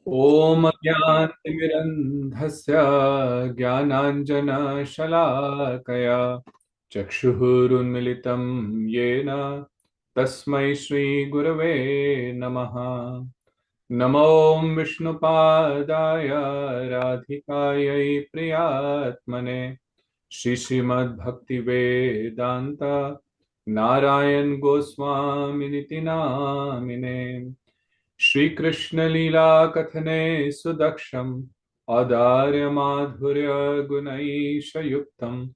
ॐ ज्ञानतिमिरन्धस्य ज्ञानाञ्जनशलाकया चक्षुरुन्मिलितं येन तस्मै श्रीगुरवे नमः। नमो विष्णुपादाय राधिकायै प्रियात्मने श्रीमद्भक्तिवेदान्त नारायण गोस्वामिनिति नामिने। श्री कृष्ण लीला कथने सुदक्षम औदार्य माधुर्य गुणैशयुक्तम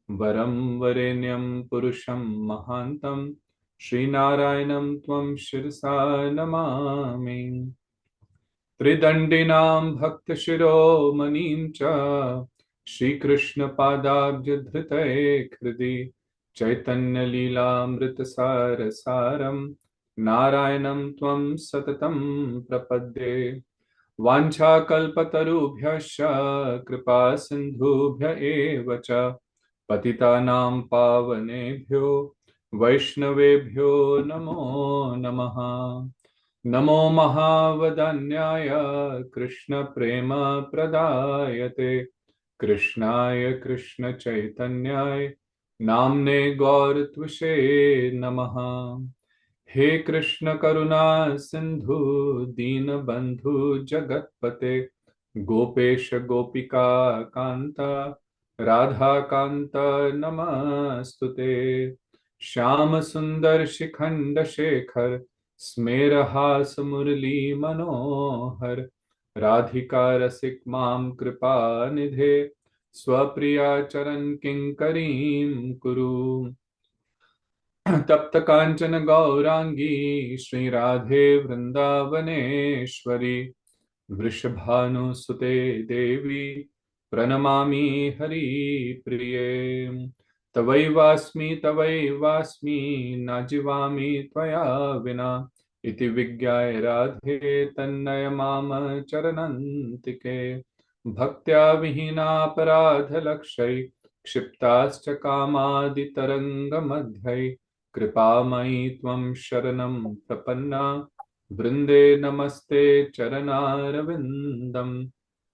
वरम वरेण्यम पुरुषम महांतम श्री नारायणं त्वं शिरसा नमामि। त्रिदंडिनां भक्तशिरोमणिं च श्रीकृष्ण पादाब्ज धृतये हृदि चैतन्य लीलामृतसार सारम नारायणं त्वं सततं प्रपद्ये। वाञ्छाकल्पतरुभ्यश्च कृपा सिन्धुभ्य एव च पतितानां पावनेभ्यो वैष्णवेभ्यो नमो नमः। नमो महावदन्याय कृष्ण प्रेम प्रदायते कृष्णाय कृष्ण चैतन्याय नाम्ने गौरत्वसे नमः। हे कृष्ण करुणा सिंधु दीनबंधु जगतपते गोपेश गोपिका कांता राधा कांत नमस्तुते। श्याम सुंदर शिखंड शेखर स्मेरहास मुरली मनोहर राधिका रसिक माम कृपा निधे स्वप्रिया चरण किंकरीं कुरु। तप्त कांचन गौरांगी श्री राधे वृंदावनेश्वरी वृषभानुसुते देवी प्रणमामि हरिप्रिये। तवैवास्मि न जीवामि त्वया विना इति विज्ञाय राधे तन्नय माम चरनन्तिके। भक्त्या विहीनापराधलक्षै क्षिप्ताश्च कामादितरङ्गमध्यै कृपामयि त्वं शरणं प्रपन्ना वृंदे नमस्ते चरणारविंदम।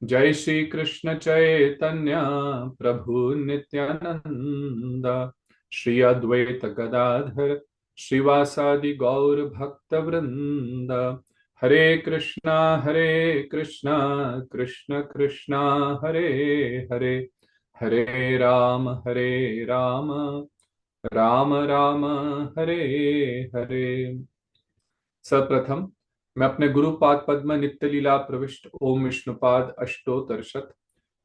जय श्री कृष्ण चैतन्य प्रभु नित्यानंद श्री अद्वैत गदाधर श्रीवासादि गौर भक्त वृंद। हरे कृष्णा कृष्ण कृष्णा हरे हरे हरे राम राम राम हरे हरे। सर्वप्रथम मैं अपने गुरुपाद पद्म नित्य लीला प्रविष्ट ओम विष्णुपाद अष्टोत्तरशत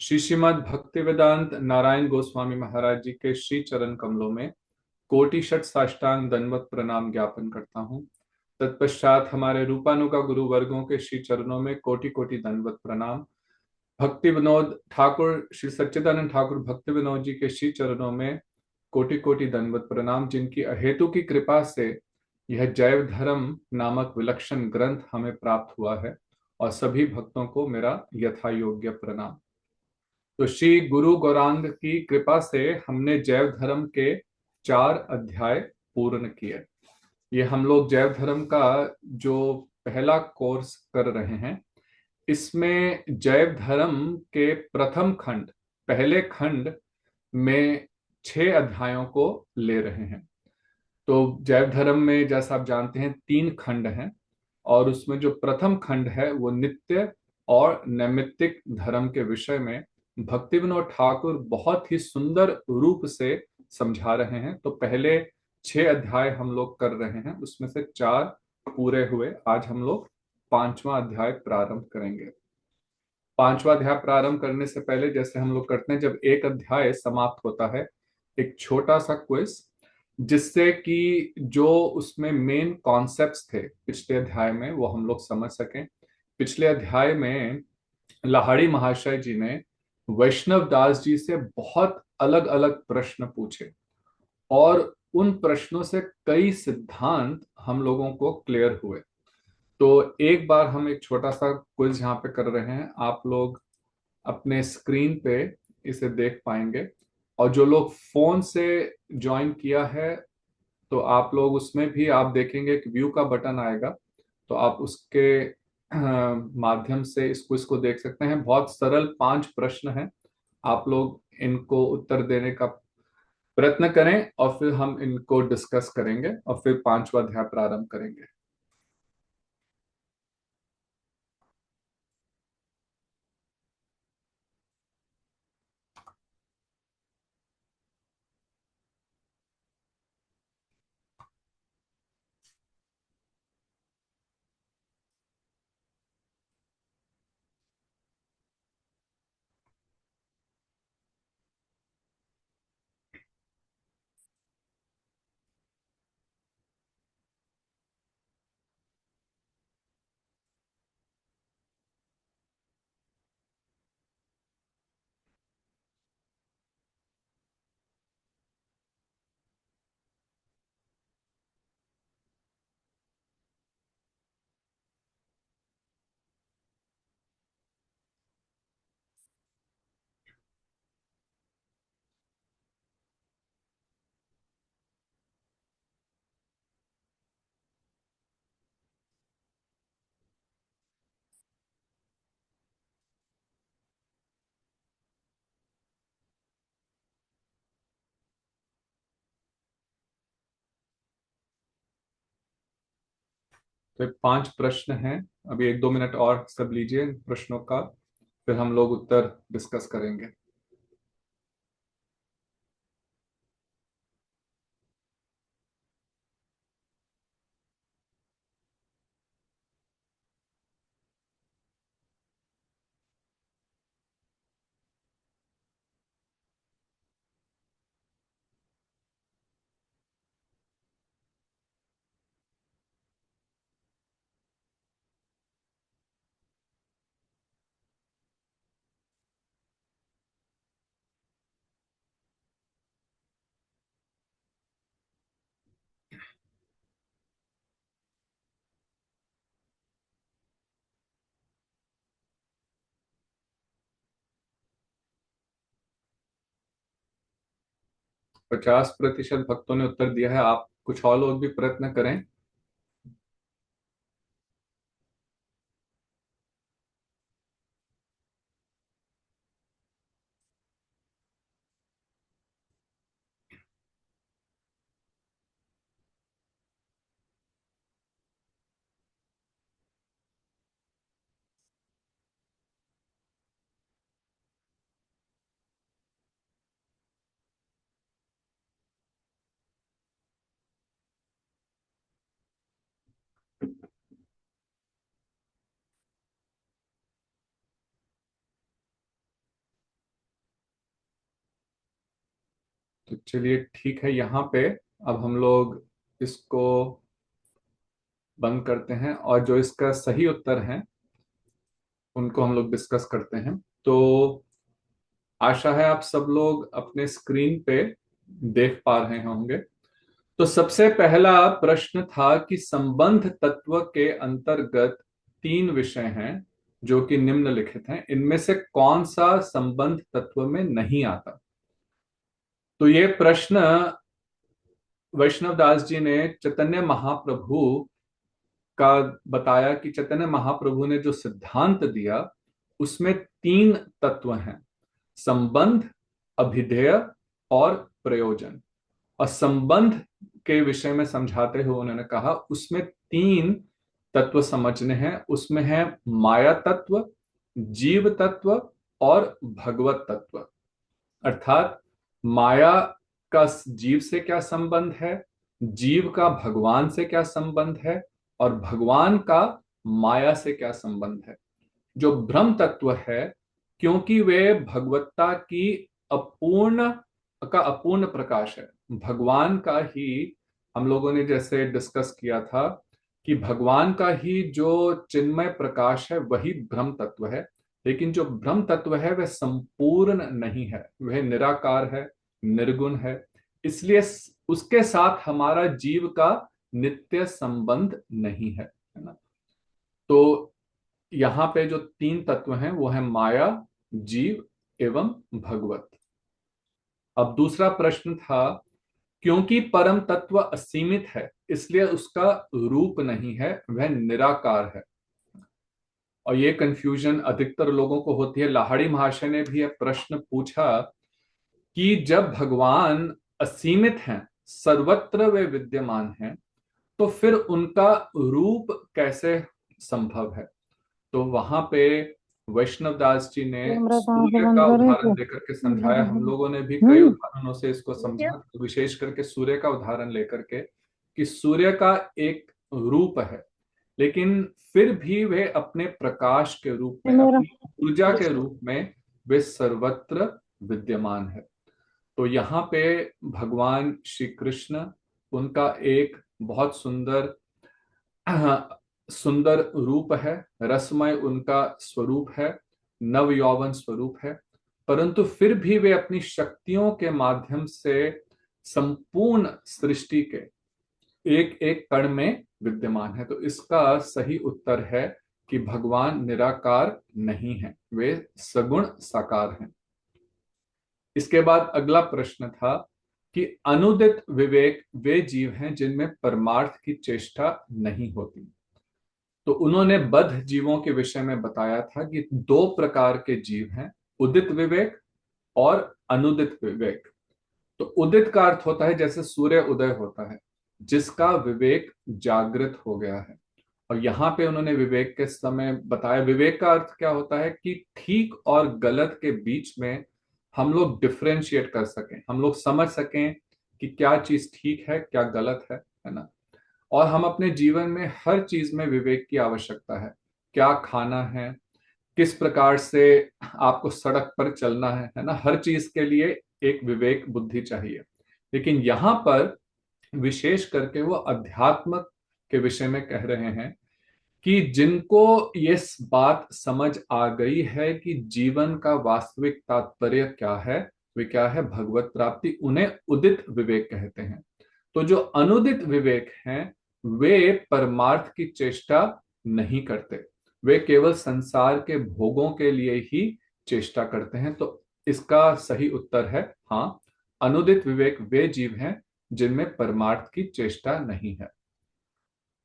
श्री श्रीमद् भक्ति वेदांत नारायण गोस्वामी महाराज जी के श्री चरण कमलों में कोटि शत साष्टांग दंडवत प्रणाम ज्ञापन करता हूँ। तत्पश्चात हमारे रूपानुगा गुरु वर्गों के श्री चरणों में कोटि कोटि दंडवत प्रणाम। भक्ति विनोद ठाकुर श्री सच्चिदानंद ठाकुर भक्ति विनोद जी के श्री चरणों में कोटि कोटि दंडवत प्रणाम, जिनकी अहेतु की कृपा से यह जैव धर्म नामक विलक्षण ग्रंथ हमें प्राप्त हुआ है, और सभी भक्तों को मेरा यथा योग्य प्रणाम। तो श्री गुरु गौरांग की कृपा से हमने जैव धर्म के 4 अध्याय पूर्ण किए। ये हम लोग जैव धर्म का जो पहला कोर्स कर रहे हैं, इसमें जैव धर्म के प्रथम खंड पहले खंड में 6 अध्यायों को ले रहे हैं। तो जैव धर्म में जैसा आप जानते हैं 3 खंड हैं, और उसमें जो प्रथम खंड है वो नित्य और नैमित्तिक धर्म के विषय में भक्ति विनोद ठाकुर बहुत ही सुंदर रूप से समझा रहे हैं। तो पहले 6 अध्याय हम लोग कर रहे हैं, उसमें से 4 पूरे हुए। आज हम लोग 5वां अध्याय प्रारंभ करेंगे। 5वां अध्याय प्रारंभ करने से पहले जैसे हम लोग करते हैं, जब एक अध्याय समाप्त होता है, एक छोटा सा क्विज, जिससे कि जो उसमें मेन कॉन्सेप्ट्स थे पिछले अध्याय में वो हम लोग समझ सकें। पिछले अध्याय में लाहाड़ी महाशय जी ने वैष्णव दास जी से बहुत अलग अलग प्रश्न पूछे, और उन प्रश्नों से कई सिद्धांत हम लोगों को क्लियर हुए। तो एक बार हम एक छोटा सा क्विज यहाँ पे कर रहे हैं, आप लोग अपने स्क्रीन पे इसे देख पाएंगे। और जो लोग फोन से ज्वाइन किया है, तो आप लोग उसमें भी आप देखेंगे कि व्यू का बटन आएगा, तो आप उसके माध्यम से इस क्विज को देख सकते हैं। बहुत सरल 5 प्रश्न हैं। आप लोग इनको उत्तर देने का प्रयत्न करें और फिर हम इनको डिस्कस करेंगे और फिर 5वां अध्याय प्रारंभ करेंगे। तो ये 5 प्रश्न हैं। अभी 1-2 मिनट और सब लीजिए इन प्रश्नों का, फिर हम लोग उत्तर डिस्कस करेंगे। तो 50% भक्तों ने उत्तर दिया है। आप कुछ और लोग भी प्रयत्न करें। तो चलिए ठीक है, यहाँ पे अब हम लोग इसको बंद करते हैं और जो इसका सही उत्तर है उनको हम लोग डिस्कस करते हैं। तो आशा है आप सब लोग अपने स्क्रीन पे देख पा रहे होंगे। तो सबसे पहला प्रश्न था कि संबंध तत्व के अंतर्गत 3 विषय हैं जो कि निम्नलिखित हैं, इनमें से कौन सा संबंध तत्व में नहीं आता। तो ये प्रश्न वैष्णव दास जी ने चैतन्य महाप्रभु का बताया कि चैतन्य महाप्रभु ने जो सिद्धांत दिया उसमें 3 तत्व हैं: संबंध, अभिधेय और प्रयोजन। और संबंध के विषय में समझाते हुए उन्होंने कहा उसमें 3 तत्व समझने हैं। उसमें है माया तत्व, जीव तत्व और भगवत तत्व। अर्थात माया का जीव से क्या संबंध है, जीव का भगवान से क्या संबंध है और भगवान का माया से क्या संबंध है। जो ब्रह्म तत्व है, क्योंकि वे भगवत्ता की अपूर्ण अपूर्ण प्रकाश है। भगवान का ही हम लोगों ने जैसे डिस्कस किया था कि भगवान का ही जो चिन्मय प्रकाश है वही ब्रह्म तत्व है। लेकिन जो ब्रह्म तत्व है वह संपूर्ण नहीं है, वह निराकार है, निर्गुण है। इसलिए उसके साथ हमारा जीव का नित्य संबंध नहीं है ना। तो यहाँ पे जो 3 तत्व हैं वो है माया, जीव एवं भगवत। अब दूसरा प्रश्न था, क्योंकि परम तत्व असीमित है इसलिए उसका रूप नहीं है, वह निराकार है। और ये कंफ्यूजन अधिकतर लोगों को होती है। लाहिड़ी महाशय ने भी यह प्रश्न पूछा कि जब भगवान असीमित हैं, सर्वत्र वे विद्यमान हैं, तो फिर उनका रूप कैसे संभव है। तो वहां पे वैष्णव दास जी ने कैमरा कहाँ से सूर्य बंद का करे उदाहरण थे? लेकर के समझाया। हम लोगों ने भी कई हम्म। उदाहरणों से इसको समझा, तो विशेष करके सूर्य का उदाहरण लेकर के, कि सूर्य का एक रूप है, लेकिन फिर भी वे अपने प्रकाश के रूप ये में, मेरा। अपनी ऊर्जा के रूप में वे सर्वत्र विद्यमान है। तो यहाँ पे भगवान श्री कृष्ण, उनका एक बहुत सुंदर सुंदर रूप है, रसमय उनका स्वरूप है, नव यौवन स्वरूप है, परंतु फिर भी वे अपनी शक्तियों के माध्यम से संपूर्ण सृष्टि के एक एक कण में विद्यमान है। तो इसका सही उत्तर है कि भगवान निराकार नहीं है, वे सगुण साकार हैं। इसके बाद अगला प्रश्न था कि अनुदित विवेक वे जीव हैं जिनमें परमार्थ की चेष्टा नहीं होती। तो उन्होंने बद्ध जीवों के विषय में बताया था कि दो प्रकार के जीव हैं, उदित विवेक और अनुदित विवेक। तो उदित का अर्थ होता है जैसे सूर्य उदय होता है, जिसका विवेक जागृत हो गया है। और यहाँ पे उन्होंने विवेक के समय बताया, विवेक का अर्थ क्या होता है कि ठीक और गलत के बीच में हम लोग डिफरेंशिएट कर सकें, हम लोग समझ सकें कि क्या चीज ठीक है, क्या गलत है ना। और हम अपने जीवन में हर चीज में विवेक की आवश्यकता है। क्या खाना है, किस प्रकार से आपको सड़क पर चलना है ना, हर चीज के लिए एक विवेक बुद्धि चाहिए। लेकिन यहाँ पर विशेष करके वो अध्यात्म के विषय में कह रहे हैं कि जिनको ये बात समझ आ गई है कि जीवन का वास्तविक तात्पर्य क्या है, वे क्या है, भगवत प्राप्ति, उन्हें उदित विवेक कहते हैं। तो जो अनुदित विवेक हैं, वे परमार्थ की चेष्टा नहीं करते, वे केवल संसार के भोगों के लिए ही चेष्टा करते हैं। तो इसका सही उत्तर है हाँ, अनुदित विवेक वे जीव हैं जिनमें परमार्थ की चेष्टा नहीं है।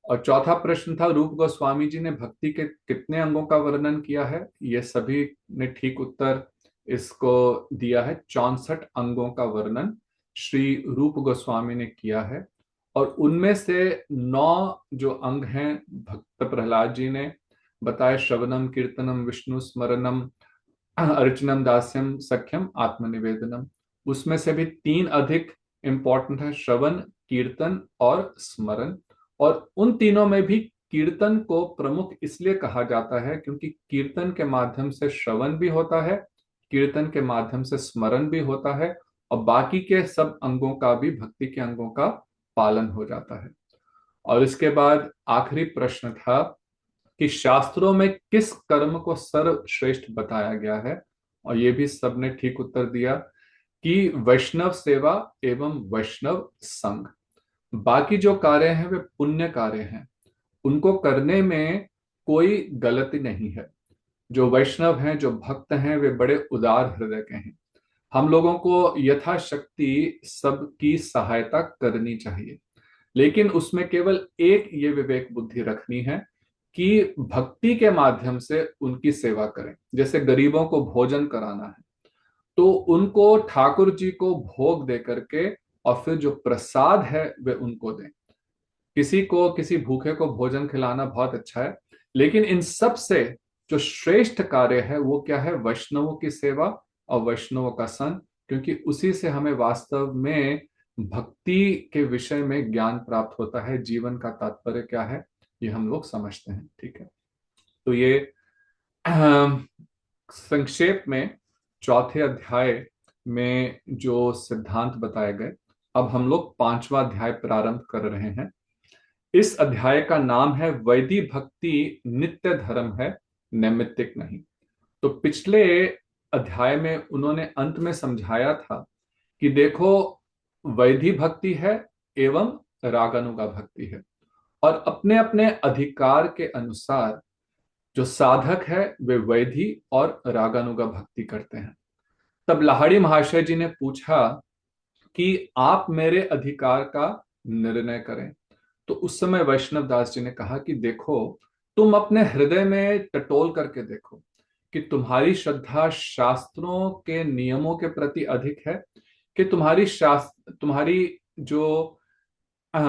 और चौथा प्रश्न था, रूप गोस्वामी जी ने भक्ति के कितने अंगों का वर्णन किया है। ये सभी ने ठीक उत्तर इसको दिया है। 64 अंगों का वर्णन श्री रूप गोस्वामी ने किया है। और उनमें से 9 जो अंग हैं, भक्त प्रहलाद जी ने बताया, श्रवणम कीर्तनम विष्णु स्मरणम अर्चनम दास्यम सख्यम आत्मनिवेदनम। उसमें से भी 3 अधिक इंपॉर्टेंट है, श्रवण, कीर्तन और स्मरण। और उन तीनों में भी कीर्तन को प्रमुख इसलिए कहा जाता है क्योंकि कीर्तन के माध्यम से श्रवण भी होता है, कीर्तन के माध्यम से स्मरण भी होता है, और बाकी के सब अंगों का भी, भक्ति के अंगों का पालन हो जाता है। और इसके बाद आखिरी प्रश्न था कि शास्त्रों में किस कर्म को सर्वश्रेष्ठ बताया गया है। और ये भी सबने ठीक उत्तर दिया कि वैष्णव सेवा एवं वैष्णव संग। बाकी जो कार्य हैं वे पुण्य कार्य हैं, उनको करने में कोई गलती नहीं है। जो वैष्णव हैं, जो भक्त हैं, वे बड़े उदार हृदय के हैं। हम लोगों को यथाशक्ति सबकी सहायता करनी चाहिए, लेकिन उसमें केवल एक ये विवेक बुद्धि रखनी है कि भक्ति के माध्यम से उनकी सेवा करें। जैसे गरीबों को भोजन कराना है, तो उनको ठाकुर जी को भोग दे करके और फिर जो प्रसाद है वे उनको दें। किसी को, किसी भूखे को भोजन खिलाना बहुत अच्छा है, लेकिन इन सब से जो श्रेष्ठ कार्य है वो क्या है, वैष्णवों की सेवा और वैष्णवों का संग। क्योंकि उसी से हमें वास्तव में भक्ति के विषय में ज्ञान प्राप्त होता है, जीवन का तात्पर्य क्या है ये हम लोग समझते हैं। ठीक है, तो ये संक्षेप में चौथे अध्याय में जो सिद्धांत बताए गए। अब हम लोग पांचवा अध्याय प्रारंभ कर रहे हैं। इस अध्याय का नाम है वैदिक भक्ति नित्य धर्म है, नैमित्तिक नहीं। तो पिछले अध्याय में उन्होंने अंत में समझाया था कि देखो, वैदिक भक्ति है एवं रागानुगा भक्ति है, और अपने अपने अधिकार के अनुसार जो साधक है वे वैधि और रागानुगा भक्ति करते हैं। तब लाहिड़ी महाशय जी ने पूछा कि आप मेरे अधिकार का निर्णय करें। तो उस समय वैष्णव दास जी ने कहा कि देखो, तुम अपने हृदय में टटोल करके देखो कि तुम्हारी श्रद्धा शास्त्रों के नियमों के प्रति अधिक है, कि तुम्हारी जो अ,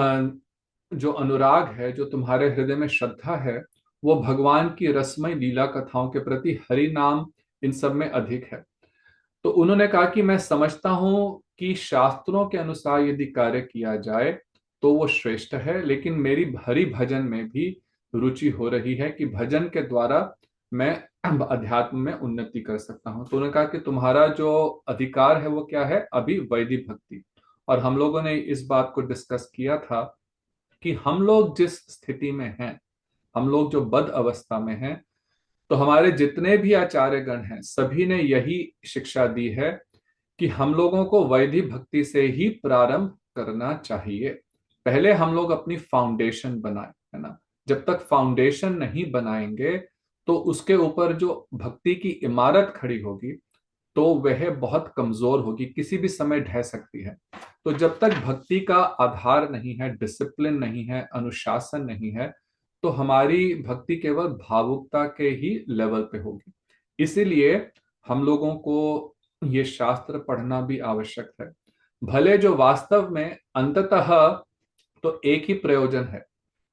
जो अनुराग है, जो तुम्हारे हृदय में श्रद्धा है, वो भगवान की रसमय लीला कथाओं के प्रति, हरि नाम, इन सब में अधिक है। तो उन्होंने कहा कि मैं समझता हूं कि शास्त्रों के अनुसार यदि कार्य किया जाए तो वो श्रेष्ठ है, लेकिन मेरी हरि भजन में भी रुचि हो रही है कि भजन के द्वारा मैं अध्यात्म में उन्नति कर सकता हूं। तो उन्होंने कहा कि तुम्हारा जो अधिकार है वो क्या है, अभी वैदिक भक्ति। और हम लोगों ने इस बात को डिस्कस किया था कि हम लोग जिस स्थिति में हैं, हम लोग जो बद अवस्था में हैं, तो हमारे जितने भी आचार्य गण हैं सभी ने यही शिक्षा दी है कि हम लोगों को वैदिक भक्ति से ही प्रारंभ करना चाहिए। पहले हम लोग अपनी फाउंडेशन बनाए, है ना। जब तक फाउंडेशन नहीं बनाएंगे तो उसके ऊपर जो भक्ति की इमारत खड़ी होगी तो वह बहुत कमजोर होगी, किसी भी समय ढह सकती है। तो जब तक भक्ति का आधार नहीं है, डिसिप्लिन नहीं है, अनुशासन नहीं है, तो हमारी भक्ति केवल भावुकता के ही लेवल पे होगी। इसीलिए हम लोगों को ये शास्त्र पढ़ना भी आवश्यक है। भले जो वास्तव में अंततः तो एक ही प्रयोजन है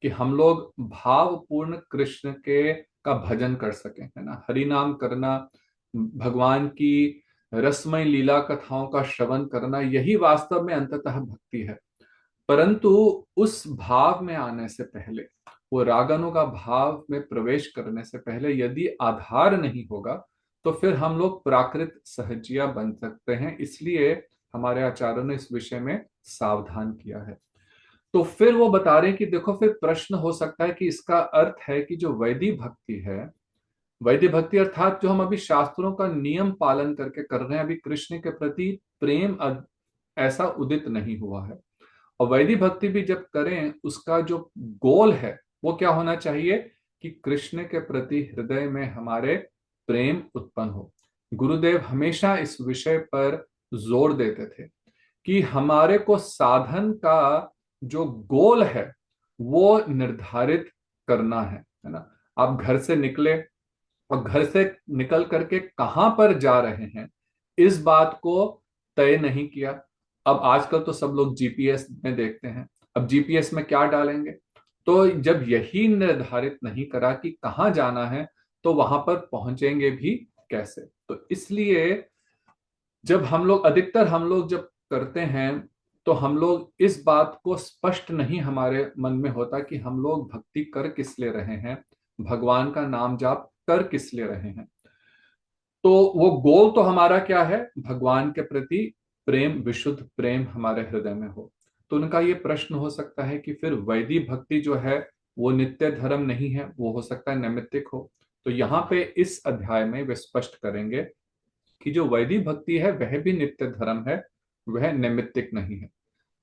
कि हम लोग भावपूर्ण कृष्ण के का भजन कर सकें, है ना। हरि नाम करना, भगवान की रसमय लीला कथाओं का श्रवण करना, यही वास्तव में अंततः भक्ति है। परंतु उस भाव में आने से पहले, वो रागनों का भाव में प्रवेश करने से पहले यदि आधार नहीं होगा तो फिर हम लोग प्राकृत सहजिया बन सकते हैं। इसलिए हमारे आचार्यों ने इस विषय में सावधान किया है। तो फिर वो बता रहे हैं कि देखो, फिर प्रश्न हो सकता है कि इसका अर्थ है कि जो वैदिक भक्ति है, वैदिक भक्ति अर्थात जो हम अभी शास्त्रों का नियम पालन करके कर रहे हैं, अभी कृष्ण के प्रति प्रेम ऐसा उदित नहीं हुआ है। और वैदिक भक्ति भी जब करें, उसका जो गोल है वो क्या होना चाहिए कि कृष्ण के प्रति हृदय में हमारे प्रेम उत्पन्न हो। गुरुदेव हमेशा इस विषय पर जोर देते थे कि हमारे को साधन का जो गोल है वो निर्धारित करना है ना। आप घर से निकले और घर से निकल करके कहां पर जा रहे हैं, इस बात को तय नहीं किया। अब आजकल तो सब लोग जीपीएस में देखते हैं, अब जीपीएस में क्या डालेंगे। तो जब यही निर्धारित नहीं करा कि कहाँ जाना है, तो वहां पर पहुंचेंगे भी कैसे। तो इसलिए जब हम लोग, अधिकतर हम लोग जब करते हैं, तो हम लोग इस बात को स्पष्ट नहीं हमारे मन में होता कि हम लोग भक्ति कर किस लिए रहे हैं, भगवान का नाम जाप कर किस लिए रहे हैं। तो वो गोल तो हमारा क्या है, भगवान के प्रति प्रेम, विशुद्ध प्रेम हमारे हृदय में हो। तो उनका ये प्रश्न हो सकता है कि फिर वैदिक भक्ति जो है वो नित्य धर्म नहीं है, वो हो सकता है नैमित्तिक हो। तो यहाँ पे इस अध्याय में वे स्पष्ट करेंगे कि जो वैदिक भक्ति है वह भी नित्य धर्म है, वह नैमित्तिक नहीं है।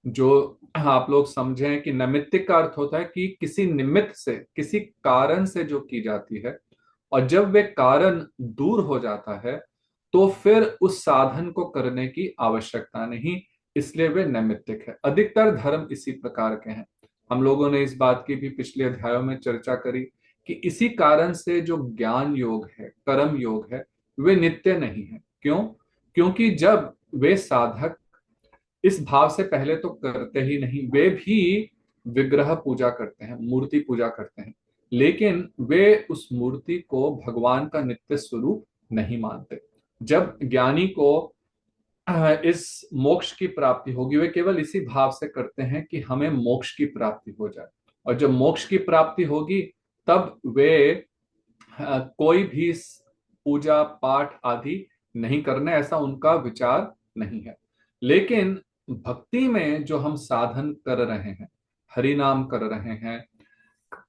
जो आप लोग समझें कि नैमित्तिक का अर्थ होता है कि किसी निमित्त से, किसी कारण से जो की जाती है, और जब वे कारण दूर हो जाता है तो फिर उस साधन को करने की आवश्यकता नहीं, इसलिए वे नैमित्तिक है। अधिकतर धर्म इसी प्रकार के हैं। हम लोगों ने इस बात की भी पिछले अध्यायों में चर्चा करी कि इसी कारण से जो ज्ञान योग है, कर्म योग है, वे नित्य नहीं है। क्यों? क्योंकि जब वे साधक इस भाव से पहले तो करते ही नहीं, वे भी विग्रह पूजा करते हैं, मूर्ति पूजा करते हैं, लेकिन वे उस मूर्ति को भगवान का नित्य स्वरूप नहीं मानते। जब ज्ञानी को इस मोक्ष की प्राप्ति होगी, वे केवल इसी भाव से करते हैं कि हमें मोक्ष की प्राप्ति हो जाए। और जब मोक्ष की प्राप्ति होगी तब वे कोई भी पूजा पाठ आदि नहीं करने, ऐसा उनका विचार नहीं है। लेकिन भक्ति में जो हम साधन कर रहे हैं, हरि नाम कर रहे हैं,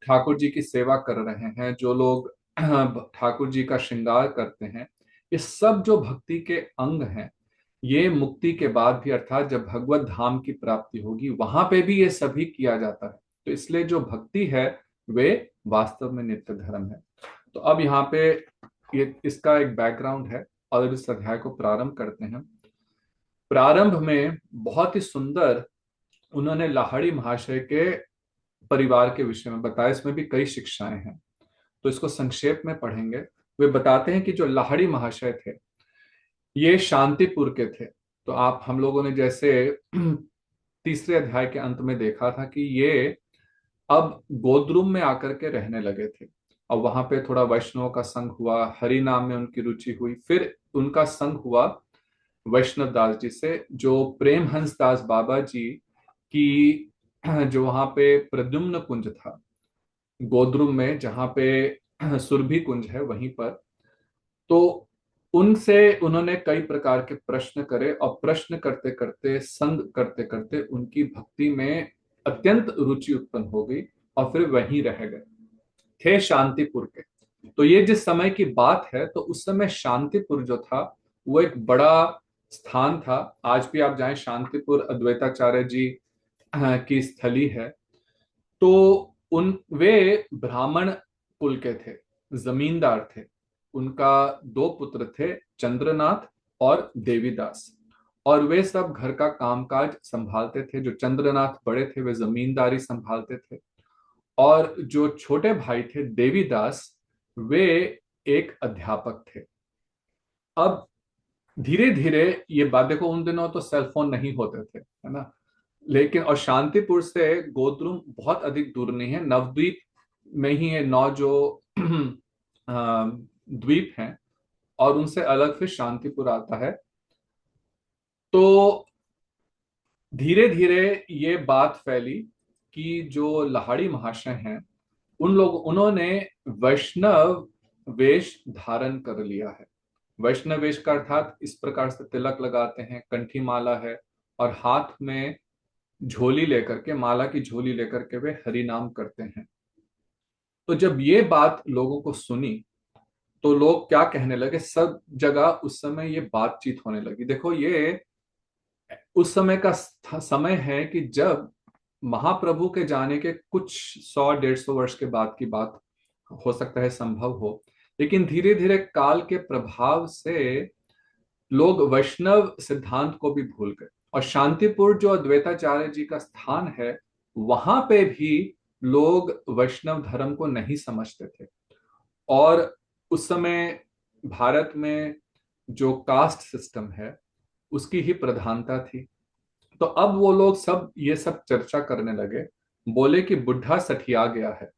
ठाकुर जी की सेवा कर रहे हैं, जो लोग ठाकुर जी का श्रृंगार करते हैं, ये सब जो भक्ति के अंग हैं, ये मुक्ति के बाद भी, अर्थात जब भगवत धाम की प्राप्ति होगी वहां पे भी ये सभी किया जाता है। तो इसलिए जो भक्ति है वे वास्तव में नित्य धर्म है। तो अब यहाँ पे ये इसका एक बैकग्राउंड है और इस अध्याय को प्रारंभ करते हैं। प्रारंभ में बहुत ही सुंदर उन्होंने लाहिड़ी महाशय के परिवार के विषय में बताया, इसमें भी कई शिक्षाएं हैं। तो इसको संक्षेप में पढ़ेंगे। वे बताते हैं कि जो लाहिड़ी महाशय थे ये शांतिपुर के थे। तो आप हम लोगों ने जैसे तीसरे अध्याय के अंत में देखा था कि ये अब गोद्रुम में आकर के रहने लगे थे, और वहां पे थोड़ा वैष्णव का संग हुआ, हरि नाम में उनकी रुचि हुई, फिर उनका संग हुआ वैष्णव दास जी से, जो प्रेम हंस दास बाबा जी की जो वहां पे प्रद्युम्न कुंज था गोद्रुम में, जहां पे सुरभि कुंज है वहीं पर। तो उनसे उन्होंने कई प्रकार के प्रश्न करे, और प्रश्न करते करते संग करते करते उनकी भक्ति में अत्यंत रुचि उत्पन्न हो गई, और फिर वहीं रह गए थे शांतिपुर के। तो ये जिस समय की बात है, तो उस समय शांतिपुर जो था वो एक बड़ा स्थान था। आज भी आप जाएं, शांतिपुर अद्वैताचार्य जी की स्थली है। तो उन वे ब्राह्मण कुल के थे, जमींदार थे। उनका दो पुत्र थे, चंद्रनाथ और देवीदास, और वे सब घर का कामकाज संभालते थे। जो चंद्रनाथ बड़े थे वे जमींदारी संभालते थे, और जो छोटे भाई थे देवीदास, वे एक अध्यापक थे। अब धीरे धीरे ये बात देखो, उन दिनों तो सेल फोन नहीं होते थे, है ना। लेकिन और शांतिपुर से गोद्रुम बहुत अधिक दूर नहीं है, नवद्वीप में ही ये 9 जो द्वीप हैं, और उनसे अलग फिर शांतिपुर आता है। तो धीरे धीरे ये बात फैली कि जो लाहिड़ी महाशय हैं उन्होंने वैष्णव वेश धारण कर लिया है। वैष्णव वेश का अर्थात इस प्रकार से तिलक लगाते हैं, कंठी माला है, और हाथ में झोली लेकर के, माला की झोली लेकर के वे हरि नाम करते हैं। तो जब ये बात लोगों को सुनी, तो लोग क्या कहने लगे, सब जगह उस समय ये बातचीत होने लगी। देखो ये उस समय का समय है कि जब महाप्रभु के जाने के कुछ 100-150 वर्ष के बाद की बात हो सकता है, संभव हो। लेकिन धीरे धीरे काल के प्रभाव से लोग वैष्णव सिद्धांत को भी भूल गए, और शांतिपुर जो अद्वैताचार्य जी का स्थान है, वहां पे भी लोग वैष्णव धर्म को नहीं समझते थे। और उस समय भारत में जो कास्ट सिस्टम है उसकी ही प्रधानता थी। तो अब वो लोग सब ये सब चर्चा करने लगे, बोले कि बुढ़ा सठिया गया है,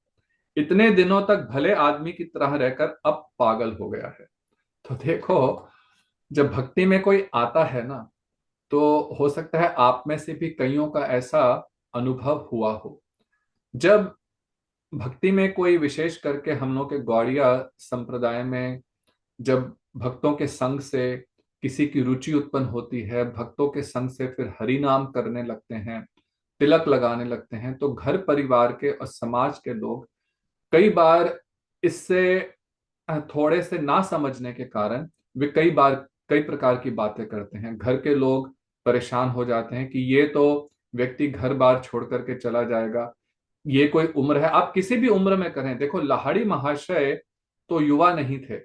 इतने दिनों तक भले आदमी की तरह रहकर अब पागल हो गया है। तो देखो, जब भक्ति में कोई आता है ना, तो हो सकता है आप में से भी कईयों का ऐसा अनुभव हुआ हो। जब भक्ति में कोई, विशेष करके हम लोग के गौड़िया संप्रदाय में, जब भक्तों के संग से किसी की रुचि उत्पन्न होती है, भक्तों के संग से फिर हरि नाम करने लगते हैं, तिलक लगाने लगते हैं, तो घर परिवार के और समाज के लोग कई बार इससे थोड़े से ना समझने के कारण वे कई बार कई प्रकार की बातें करते हैं। घर के लोग परेशान हो जाते हैं कि ये तो व्यक्ति घर बार छोड़ करके चला जाएगा, ये कोई उम्र है। आप किसी भी उम्र में करें, देखो लाहिड़ी महाशय तो युवा नहीं थे,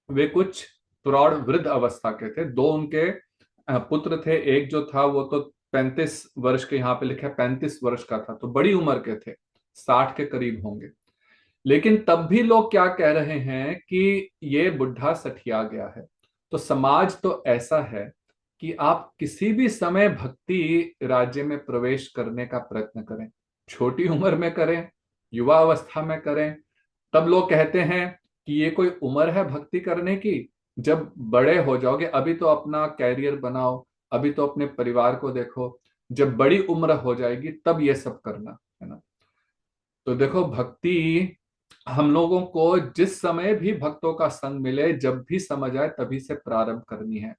वे कुछ प्रौढ़ वृद्ध अवस्था के थे। दो उनके पुत्र थे, एक जो था वो तो 35 वर्ष के, यहाँ पे लिखा है 35 वर्ष का था, तो बड़ी उम्र के थे, 60 के करीब होंगे। लेकिन तब भी लोग क्या कह रहे हैं कि ये बुढ़ा सठिया गया है। तो समाज तो ऐसा है कि आप किसी भी समय भक्ति राज्य में प्रवेश करने का प्रयत्न करें, छोटी उम्र में करें, युवा अवस्था में करें, तब लोग कहते हैं कि ये कोई उम्र है भक्ति करने की, जब बड़े हो जाओगे, अभी तो अपना कैरियर बनाओ, अभी तो अपने परिवार को देखो, जब बड़ी उम्र हो जाएगी तब ये सब करना, है ना। तो देखो, भक्ति हम लोगों को जिस समय भी भक्तों का संग मिले, जब भी समझ आए तभी से प्रारंभ करनी है।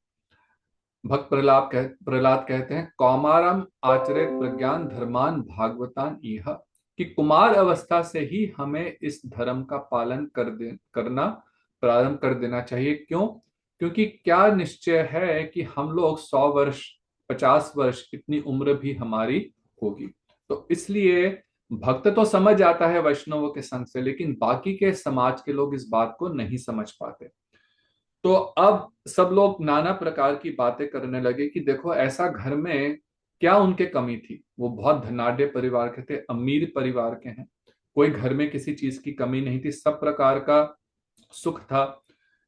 भक्त प्रहलाद कहते हैं, कौमारम आचरित प्रज्ञान धर्मान भागवतान इह, कि कुमार अवस्था से ही हमें इस धर्म का पालन करना प्रारंभ कर देना चाहिए। क्यों? क्योंकि क्या निश्चय है कि हम लोग 100 वर्ष 50 वर्ष इतनी उम्र भी हमारी होगी। तो इसलिए भक्त तो समझ आता है वैष्णवों के संग से, लेकिन बाकी के समाज के लोग इस बात को नहीं समझ पाते। तो अब सब लोग नाना प्रकार की बातें करने लगे कि देखो, ऐसा घर में क्या उनके कमी थी। वो बहुत धनाढ्य परिवार के थे, अमीर परिवार के हैं, कोई घर में किसी चीज की कमी नहीं थी, सब प्रकार का सुख था।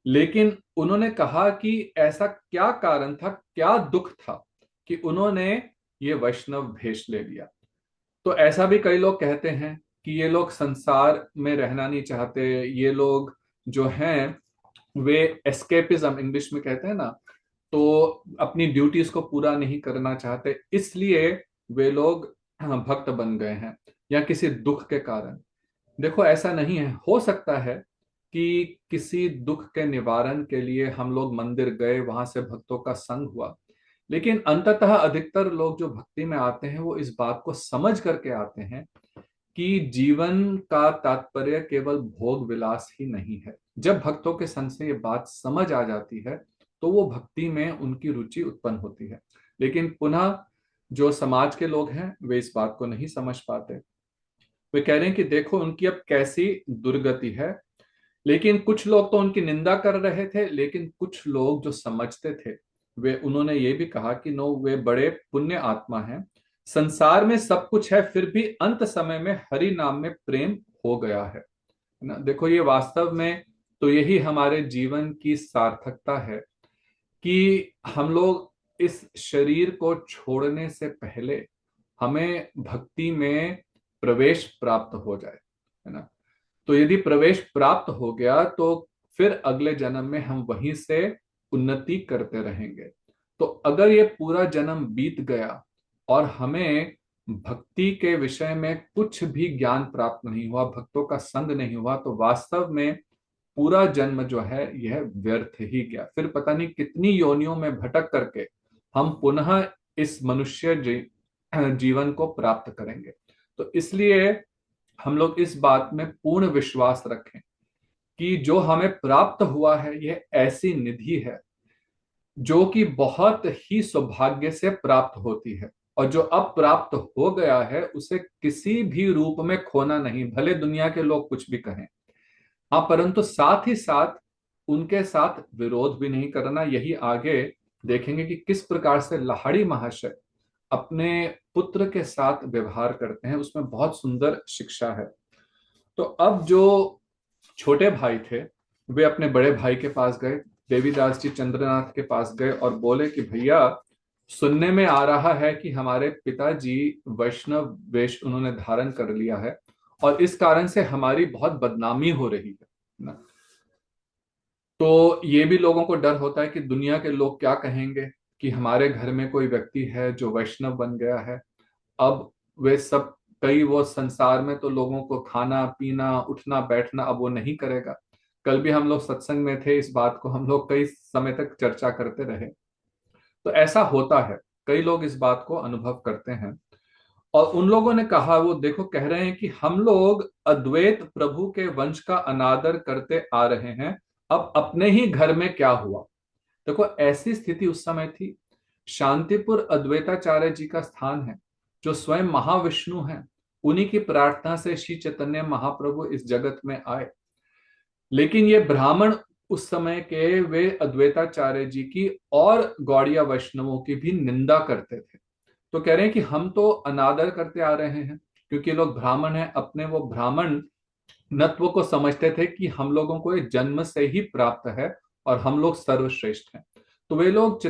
लेकिन उन्होंने कहा कि ऐसा क्या कारण था, क्या दुख था कि उन्होंने ये वैष्णव भेष ले लिया। तो ऐसा भी कई लोग कहते हैं कि ये लोग संसार में रहना नहीं चाहते, ये लोग जो हैं वे एस्केपिज्म इंग्लिश में कहते हैं ना, तो अपनी ड्यूटीज को पूरा नहीं करना चाहते, इसलिए वे लोग भक्त बन गए हैं, या किसी दुख के कारण। देखो ऐसा नहीं है, हो सकता है कि किसी दुख के निवारण के लिए हम लोग मंदिर गए, वहां से भक्तों का संग हुआ, लेकिन अंततः अधिकतर लोग जो भक्ति में आते हैं वो इस बात को समझ करके आते हैं कि जीवन का तात्पर्य केवल भोग विलास ही नहीं है। जब भक्तों के संग से ये बात समझ आ जाती है तो वो भक्ति में उनकी रुचि उत्पन्न होती है। लेकिन पुनः जो समाज के लोग हैं वे इस बात को नहीं समझ पाते। वे कह रहे हैं कि देखो उनकी अब कैसी दुर्गति है। लेकिन कुछ लोग तो उनकी निंदा कर रहे थे, लेकिन कुछ लोग जो समझते थे वे उन्होंने ये भी कहा कि नो, वे बड़े पुण्य आत्मा हैं, संसार में सब कुछ है फिर भी अंत समय में हरि नाम में प्रेम हो गया है ना। देखो ये वास्तव में तो यही हमारे जीवन की सार्थकता है कि हम लोग इस शरीर को छोड़ने से पहले हमें भक्ति में प्रवेश प्राप्त हो जाए, है ना। तो यदि प्रवेश प्राप्त हो गया तो फिर अगले जन्म में हम वहीं से उन्नति करते रहेंगे। तो अगर ये पूरा जन्म बीत गया और हमें भक्ति के विषय में कुछ भी ज्ञान प्राप्त नहीं हुआ, भक्तों का संग नहीं हुआ, तो वास्तव में पूरा जन्म जो है यह व्यर्थ ही गया। फिर पता नहीं कितनी योनियों में भटक करके हम पुनः इस मनुष्य जीवन को प्राप्त करेंगे। तो इसलिए हम लोग इस बात में पूर्ण विश्वास रखें कि जो हमें प्राप्त हुआ है यह ऐसी निधि है जो कि बहुत ही सौभाग्य से प्राप्त होती है, और जो अब प्राप्त हो गया है उसे किसी भी रूप में खोना नहीं, भले दुनिया के लोग कुछ भी कहें। हाँ, परंतु साथ ही साथ उनके साथ विरोध भी नहीं करना। यही आगे देखेंगे कि किस प्रकार से लाहिड़ी महाशय अपने पुत्र के साथ व्यवहार करते हैं, उसमें बहुत सुंदर शिक्षा है। तो अब जो छोटे भाई थे वे अपने बड़े भाई के पास गए, देवीदास जी चंद्रनाथ के पास गए और बोले कि भैया, सुनने में आ रहा है कि हमारे पिताजी वैष्णव वेश उन्होंने धारण कर लिया है और इस कारण से हमारी बहुत बदनामी हो रही है ना। तो ये भी लोगों को डर होता है कि दुनिया के लोग क्या कहेंगे कि हमारे घर में कोई व्यक्ति है जो वैष्णव बन गया है। अब वे सब, कई वो संसार में तो लोगों को खाना पीना उठना बैठना अब वो नहीं करेगा। कल भी हम लोग सत्संग में थे, इस बात को हम लोग कई समय तक चर्चा करते रहे। तो ऐसा होता है, कई लोग इस बात को अनुभव करते हैं। और उन लोगों ने कहा, वो देखो कह रहे हैं कि हम लोग अद्वैत प्रभु के वंश का अनादर करते आ रहे हैं, अब अपने ही घर में क्या हुआ। देखो ऐसी स्थिति उस समय थी। शांतिपुर अद्वैताचार्य जी का स्थान है, जो स्वयं महाविष्णु हैं। उन्हीं की प्रार्थना से श्री चैतन्य महाप्रभु इस जगत में आए। लेकिन ये ब्राह्मण उस समय के वे अद्वैताचार्य जी की और गौड़िया वैष्णवों की भी निंदा करते थे। तो कह रहे हैं कि हम तो अनादर करते आ रहे हैं क्योंकि लोग ब्राह्मण हैं, अपने वो ब्राह्मण नत्व को समझते थे कि हम लोगों को ये जन्म से ही प्राप्त है और हम लोग सर्वश्रेष्ठ हैं। तो वे लोग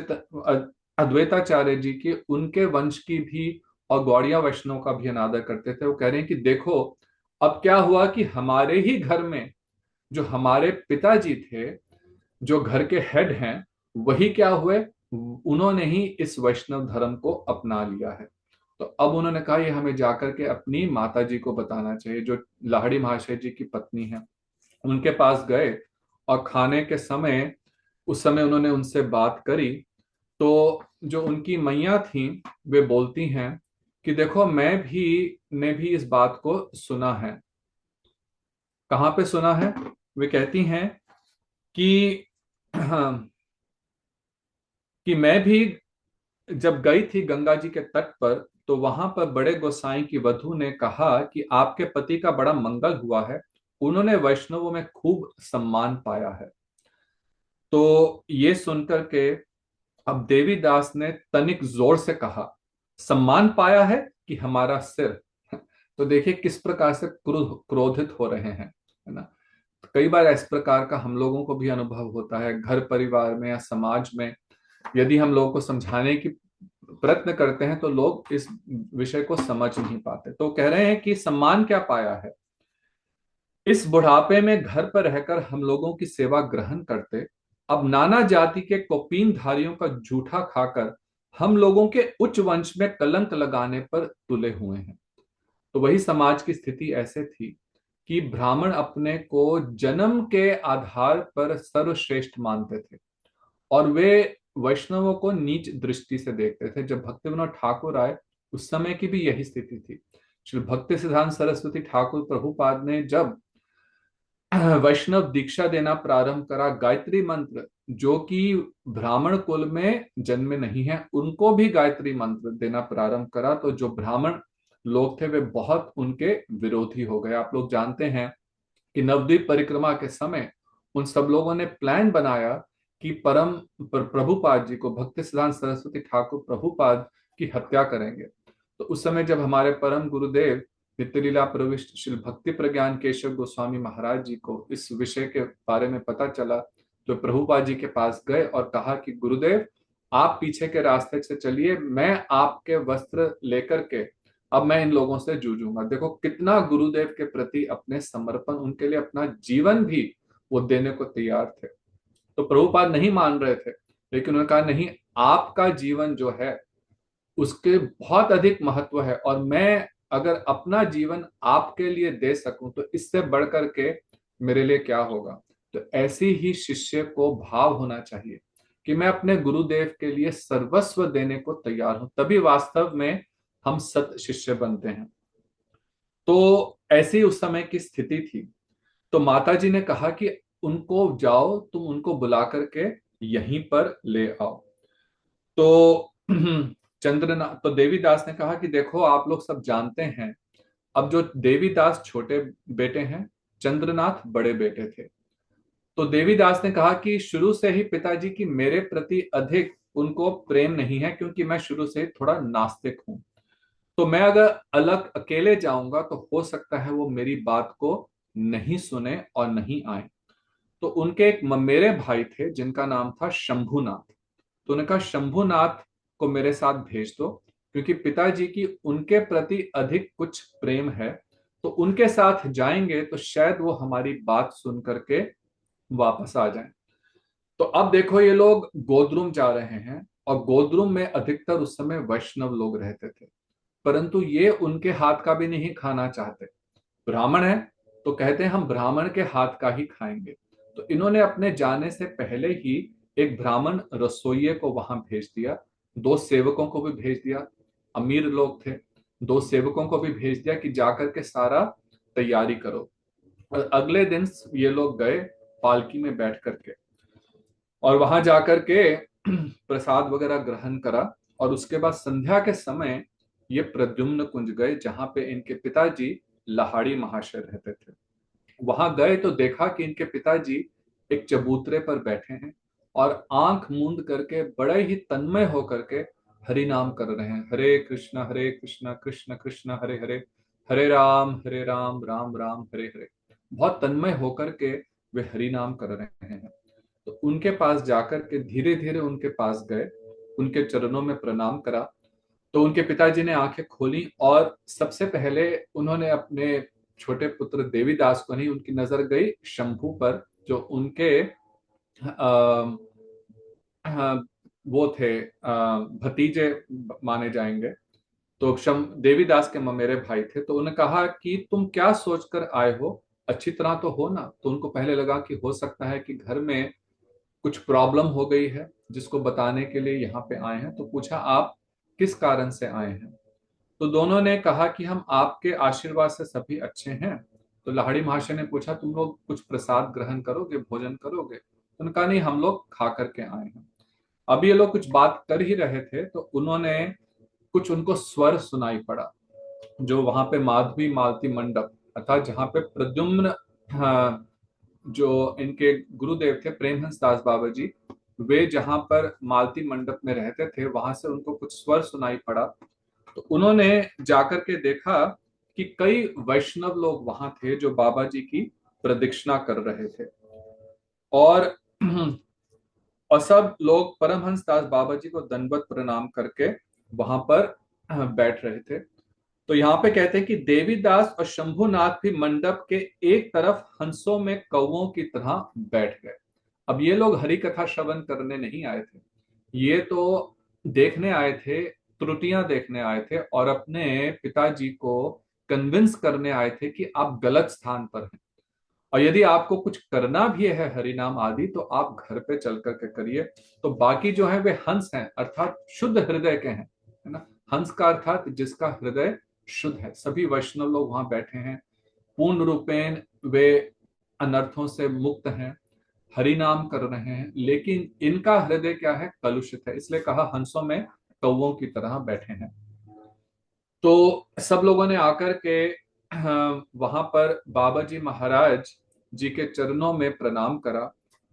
अद्वैताचार्य जी की, उनके वंश की भी और गौड़िया वैष्णव का भी अनादर करते थे। वो कह रहे हैं कि देखो अब क्या हुआ कि हमारे ही घर में जो हमारे पिताजी थे, जो घर के हेड हैं, वही क्या हुए, उन्होंने ही इस वैष्णव धर्म को अपना लिया है। तो अब उन्होंने कहा ये हमें जाकर के अपनी माता जी को बताना चाहिए, जो लाहिड़ी महाशय जी की पत्नी है। उनके पास गए और खाने के समय, उस समय उन्होंने उनसे बात करी। तो जो उनकी मैया थी वे बोलती हैं कि देखो मैं भी ने भी इस बात को सुना है। कहाँ पे सुना है? वे कहती हैं कि कि मैं भी जब गई थी गंगा जी के तट पर, तो वहां पर बड़े गोसाई की वधू ने कहा कि आपके पति का बड़ा मंगल हुआ है, उन्होंने वैष्णवों में खूब सम्मान पाया है। तो ये सुनकर के अब देवीदास ने तनिक जोर से कहा, सम्मान पाया है कि हमारा सिर? तो देखिए किस प्रकार से क्रोधित हो रहे हैं, है ना। कई बार इस प्रकार का हम लोगों को भी अनुभव होता है घर परिवार में या समाज में। यदि हम लोगों को समझाने की प्रयत्न करते हैं तो लोग इस विषय को समझ नहीं पाते। तो कह रहे हैं कि सम्मान क्या पाया है। इस बुढ़ापे में घर पर रहकर हम लोगों की सेवा ग्रहण करते, अब नाना जाति के कौपीन धारियों का जूठा खाकर हम लोगों के उच्च वंश में कलंक लगाने पर तुले हुए हैं। तो वही समाज की स्थिति ऐसे थी कि ब्राह्मण अपने को जन्म के आधार पर सर्वश्रेष्ठ मानते थे और वे वैष्णवों को नीच दृष्टि से देखते थे। जब भक्तिविनोद ठाकुर आए उस समय की भी यही स्थिति थी। श्री भक्ति सिद्धांत सरस्वती ठाकुर प्रभुपाद ने जब वैष्णव दीक्षा देना प्रारंभ करा, गायत्री मंत्र जो कि ब्राह्मण कुल में जन्मे नहीं है उनको भी गायत्री मंत्र देना प्रारंभ करा, तो जो ब्राह्मण लोग थे वे बहुत उनके विरोधी हो गए। आप लोग जानते हैं कि नवद्वीप परिक्रमा के समय उन सब लोगों ने प्लान बनाया कि प्रभुपाद जी को, भक्ति सिद्धांत सरस्वती ठाकुर प्रभुपाद की हत्या करेंगे। तो उस समय जब हमारे परम गुरुदेव नित्य लीला प्रविष्ट श्री भक्ति प्रज्ञान केशव गोस्वामी महाराज जी को इस विषय के बारे में पता चला, तो प्रभुपाद जी के पास गए और कहा कि गुरुदेव आप पीछे के रास्ते से चलिए, मैं आपके वस्त्र लेकर के अब मैं इन लोगों से जूझूंगा। देखो कितना गुरुदेव के प्रति अपने समर्पण, उनके लिए अपना जीवन भी वो देने को तैयार थे। तो प्रभुपाद नहीं मान रहे थे, लेकिन उन्होंने कहा नहीं, आपका जीवन जो है उसके बहुत अधिक महत्व है और मैं अगर अपना जीवन आपके लिए दे सकूं तो इससे बढ़कर के मेरे लिए क्या होगा। तो ऐसी ही शिष्य को भाव होना चाहिए कि मैं अपने गुरुदेव के लिए सर्वस्व देने को तैयार हूं, तभी वास्तव में हम सत शिष्य बनते हैं। तो ऐसी उस समय की स्थिति थी। तो माता जी ने कहा कि उनको जाओ, तुम उनको बुला करके यहीं पर ले आओ। तो चंद्रनाथ, तो देवीदास ने कहा कि देखो आप लोग सब जानते हैं, अब जो देवीदास छोटे बेटे हैं, चंद्रनाथ बड़े बेटे थे। तो देवीदास ने कहा कि शुरू से ही पिताजी की मेरे प्रति अधिक उनको प्रेम नहीं है, क्योंकि मैं शुरू से ही थोड़ा नास्तिक हूं। तो मैं अगर अलग अकेले जाऊंगा तो हो सकता है वो मेरी बात को नहीं सुने और नहीं आए। तो उनके एक ममेरे भाई थे जिनका नाम था शंभुनाथ। तो उन्होंने कहा शंभुनाथ को मेरे साथ भेज दो, क्योंकि पिताजी की उनके प्रति अधिक कुछ प्रेम है। तो उनके साथ जाएंगे तो शायद वो हमारी बात सुन करके वापस आ जाएं। तो अब देखो ये लोग गोद्रुम जा रहे हैं और गोद्रुम में अधिकतर उस समय वैष्णव लोग रहते थे, परंतु ये उनके हाथ का भी नहीं खाना चाहते। ब्राह्मण है तो कहते हैं हम ब्राह्मण के हाथ का ही खाएंगे। तो इन्होंने अपने जाने से पहले ही एक ब्राह्मण रसोइये को वहां भेज दिया, दो सेवकों को भी भेज दिया, अमीर लोग थे, दो सेवकों को भी भेज दिया कि जाकर के सारा तैयारी करो। और अगले दिन ये लोग गए पालकी में बैठ करके और वहां जाकर के प्रसाद वगैरह ग्रहण करा। और उसके बाद संध्या के समय ये प्रद्युम्न कुंज गए जहां पे इनके पिताजी लाहाड़ी महाशय रहते थे। वहां गए तो देखा कि इनके पिताजी एक चबूतरे पर बैठे हैं और आंख मूंद करके बड़े ही तन्मय होकर के हरि नाम कर रहे हैं, हरे कृष्णा कृष्ण कृष्ण हरे हरे, हरे राम राम राम हरे हरे। बहुत तन्मय होकर के वे हरि नाम कर रहे हैं। तो उनके पास जाकर के धीरे धीरे उनके पास गए, उनके चरणों में प्रणाम करा। तो उनके पिताजी ने आंखें खोली और सबसे पहले उन्होंने अपने छोटे पुत्र देवीदास को नहीं, उनकी नजर गई शंभू पर जो उनके वो थे भतीजे माने जाएंगे। तो शम देवीदास के ममेरे भाई थे। तो उन्होंने कहा कि तुम क्या सोचकर आए हो, अच्छी तरह तो हो ना। तो उनको पहले लगा कि हो सकता है कि घर में कुछ प्रॉब्लम हो गई है जिसको बताने के लिए यहाँ पे आए हैं। तो पूछा आप किस कारण से आए हैं। तो दोनों ने कहा कि हम आपके आशीर्वाद से सभी अच्छे हैं। तो लाहड़ी महाशय ने पूछा तुम लोग कुछ प्रसाद ग्रहण करोगे, भोजन करोगे। तो उन्होंने कहा नहीं, हम लोग खा करके आए हैं। अभी ये लोग कुछ बात कर ही रहे थे तो उन्होंने कुछ, उनको स्वर सुनाई पड़ा जो वहां पे माधवी मालती मंडप अर्थात जहाँ पे प्रद्युम्न, हाँ, जो इनके गुरुदेव थे प्रेमहंस दास बाबा जी, वे जहां पर मालती मंडप में रहते थे वहां से उनको कुछ स्वर सुनाई पड़ा। तो उन्होंने जाकर के देखा कि कई वैष्णव लोग वहां थे जो बाबा जी की प्रदक्षिणा कर रहे थे, और और सब लोग परमहंस दास बाबा जी को दंडवत प्रणाम करके वहां पर बैठ रहे थे। तो यहाँ पे कहते हैं कि देवीदास और शंभुनाथ भी मंडप के एक तरफ हंसों में कौवों की तरह बैठ गए। अब ये लोग हरि कथा श्रवण करने नहीं आए थे, ये तो देखने आए थे, त्रुटियां देखने आए थे, और अपने पिताजी को कन्विंस करने आए थे कि आप गलत स्थान पर हैं, और यदि आपको कुछ करना भी है हरिनाम आदि तो आप घर पे चल करके करिए। तो बाकी जो है वे हंस हैं, अर्थात शुद्ध हृदय के हैं, है ना। हंस का अर्थात जिसका हृदय शुद्ध है। सभी वैष्णव लोग वहां बैठे हैं, पूर्ण रूपेण वे अनर्थों से मुक्त हैं, हरि नाम कर रहे हैं, लेकिन इनका हृदय क्या है, कलुषित है, इसलिए कहा हंसों में कौवों की तरह बैठे हैं। तो सब लोगों ने आकर के वहां पर बाबा जी महाराज जी के चरणों में प्रणाम करा।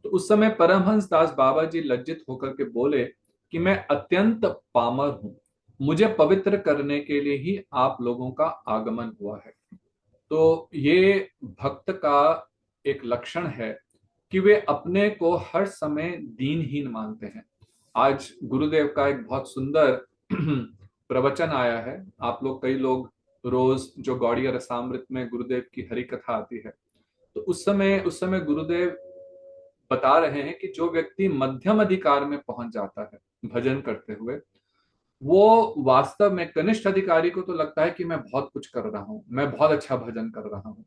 तो उस समय परमहंस दास बाबा जी लज्जित होकर के बोले कि मैं अत्यंत पामर हूं, मुझे पवित्र करने के लिए ही आप लोगों का आगमन हुआ है। तो ये भक्त का एक लक्षण है कि वे अपने को हर समय दीनहीन मानते हैं। आज गुरुदेव का एक बहुत सुंदर प्रवचन आया है। आप लोग, कई लोग रोज जो गौड़िया रसामृत में गुरुदेव की हरि कथा आती है, तो उस समय गुरुदेव बता रहे हैं कि जो व्यक्ति मध्यम अधिकार में पहुंच जाता है भजन करते हुए, वो वास्तव में कनिष्ठ अधिकारी को तो लगता है कि मैं बहुत कुछ कर रहा हूं, मैं बहुत अच्छा भजन कर रहा हूं,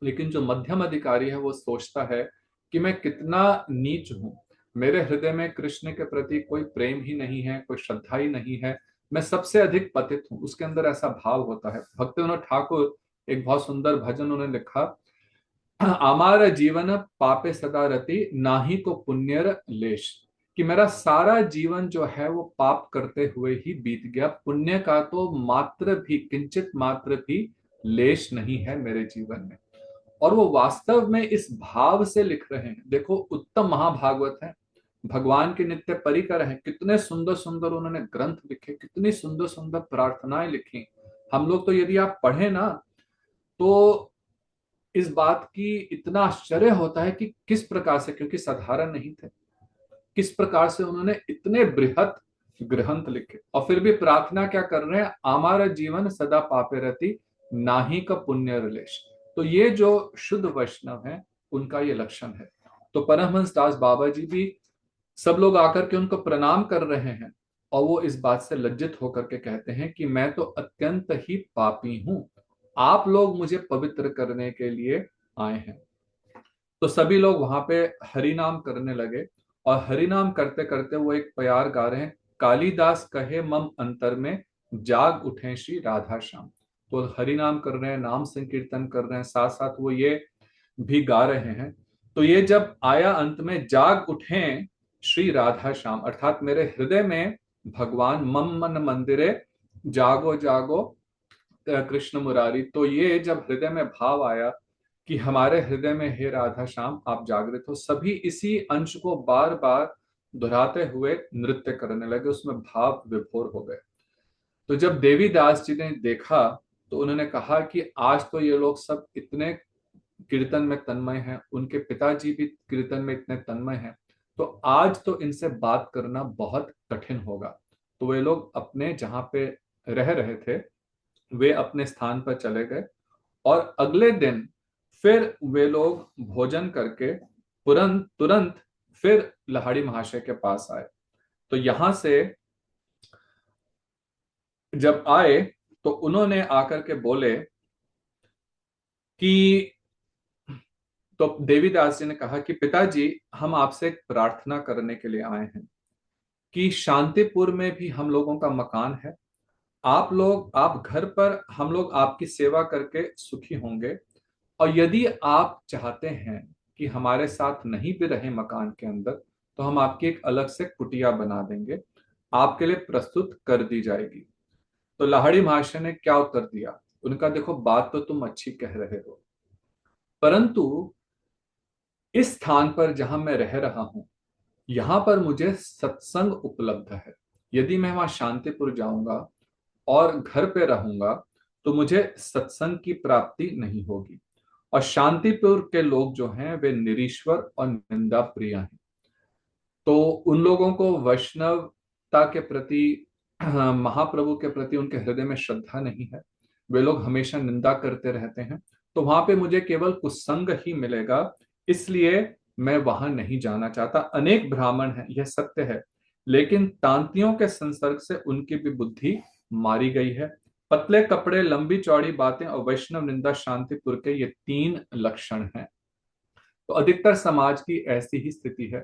लेकिन जो मध्यम अधिकारी है वो सोचता है कि मैं कितना नीच हूं, मेरे हृदय में कृष्ण के प्रति कोई प्रेम ही नहीं है, कोई श्रद्धा ही नहीं है, मैं सबसे अधिक पतित हूं। उसके अंदर ऐसा भाव होता है। भक्तिविनोद ठाकुर एक बहुत सुंदर भजन उन्होंने लिखा, आमार जीवन पापे सदा रति नाही को पुण्यर लेश, कि मेरा सारा जीवन जो है वो पाप करते हुए ही बीत गया, पुण्य का तो मात्र भी, किंचित मात्र भी लेश नहीं है मेरे जीवन में। और वो वास्तव में इस भाव से लिख रहे हैं। देखो, उत्तम महाभागवत है, भगवान के नित्य परिकर हैं, कितने सुंदर सुंदर उन्होंने ग्रंथ लिखे, कितनी सुंदर सुंदर प्रार्थनाएं लिखी। हम लोग तो यदि आप पढ़े ना, तो इस बात की इतना आश्चर्य होता है कि किस प्रकार से, क्योंकि साधारण नहीं थे, किस प्रकार से उन्होंने इतने बृहत ग्रंथ लिखे, और फिर भी प्रार्थना क्या कर रहे हैं, हमारा जीवन सदा पापे रहती, नाही का पुण्य रिलेश। तो ये जो शुद्ध वैष्णव है उनका ये लक्षण है। तो परमहंस दास बाबा जी भी, सब लोग आकर के उनको प्रणाम कर रहे हैं, और वो इस बात से लज्जित होकर के कहते हैं कि मैं तो अत्यंत ही पापी हूं, आप लोग मुझे पवित्र करने के लिए आए हैं। तो सभी लोग वहां पे हरि नाम करने लगे, और हरि नाम करते करते वो एक प्यार गा रहे हैं, कालिदास कहे मम अंतर में जाग उठे श्री राधा श्याम। तो हरि नाम कर रहे हैं, नाम संकीर्तन कर रहे हैं, साथ साथ वो ये भी गा रहे हैं। तो ये जब आया अंत में, जाग उठे श्री राधा श्याम, अर्थात मेरे हृदय में भगवान, मम मन मंदिरे जागो जागो कृष्ण मुरारी। तो ये जब हृदय में भाव आया कि हमारे हृदय में हे राधा श्याम आप जागृत हो, सभी इसी अंश को बार बार दोहराते हुए नृत्य करने लगे, उसमें भाव विभोर हो गए। तो जब देवीदास जी ने देखा, तो उन्होंने कहा कि आज तो ये लोग सब इतने कीर्तन में तन्मय हैं, उनके पिताजी भी कीर्तन में इतने तन्मय हैं, तो आज तो इनसे बात करना बहुत कठिन होगा। तो वे लोग अपने जहां पे रह रहे थे, वे अपने स्थान पर चले गए, और अगले दिन फिर वे लोग भोजन करके तुरंत तुरंत फिर लहाड़ी महाशय के पास आए। तो यहां से जब आए, तो उन्होंने आकर के बोले कि, तो देवीदास जी ने कहा कि पिताजी, हम आपसे एक प्रार्थना करने के लिए आए हैं कि शांतिपुर में भी हम लोगों का मकान है, आप घर पर, हम लोग आपकी सेवा करके सुखी होंगे, और यदि आप चाहते हैं कि हमारे साथ नहीं भी रहे मकान के अंदर, तो हम आपकी एक अलग से कुटिया बना देंगे, आपके लिए प्रस्तुत कर दी जाएगी। तो लाहड़ी महाशय ने क्या उत्तर दिया, उनका, देखो बात तो तुम अच्छी कह रहे हो, परंतु इस स्थान पर जहां मैं रह रहा हूं, यहां पर मुझे सत्संग उपलब्ध है। यदि मैं वहां शांतिपुर जाऊंगा और घर पे रहूंगा, तो मुझे सत्संग की प्राप्ति नहीं होगी। और शांतिपुर के लोग जो हैं वे निरीश्वर और निंदा प्रिय हैं। तो उन लोगों को वैष्णवता के प्रति, महाप्रभु के प्रति उनके हृदय में श्रद्धा नहीं है। वे लोग हमेशा निंदा करते रहते हैं। तो वहां पे मुझे केवल कुसंग ही मिलेगा, इसलिए मैं वहां नहीं जाना चाहता। अनेक ब्राह्मण हैं, यह सत्य है, लेकिन तांतियों के संसर्ग से उनकी भी बुद्धि मारी गई है। पतले कपड़े, लंबी चौड़ी बातें और वैष्णव निंदा शांतिपुर के ये तीन लक्षण हैं। तो अधिकतर समाज की ऐसी ही स्थिति है।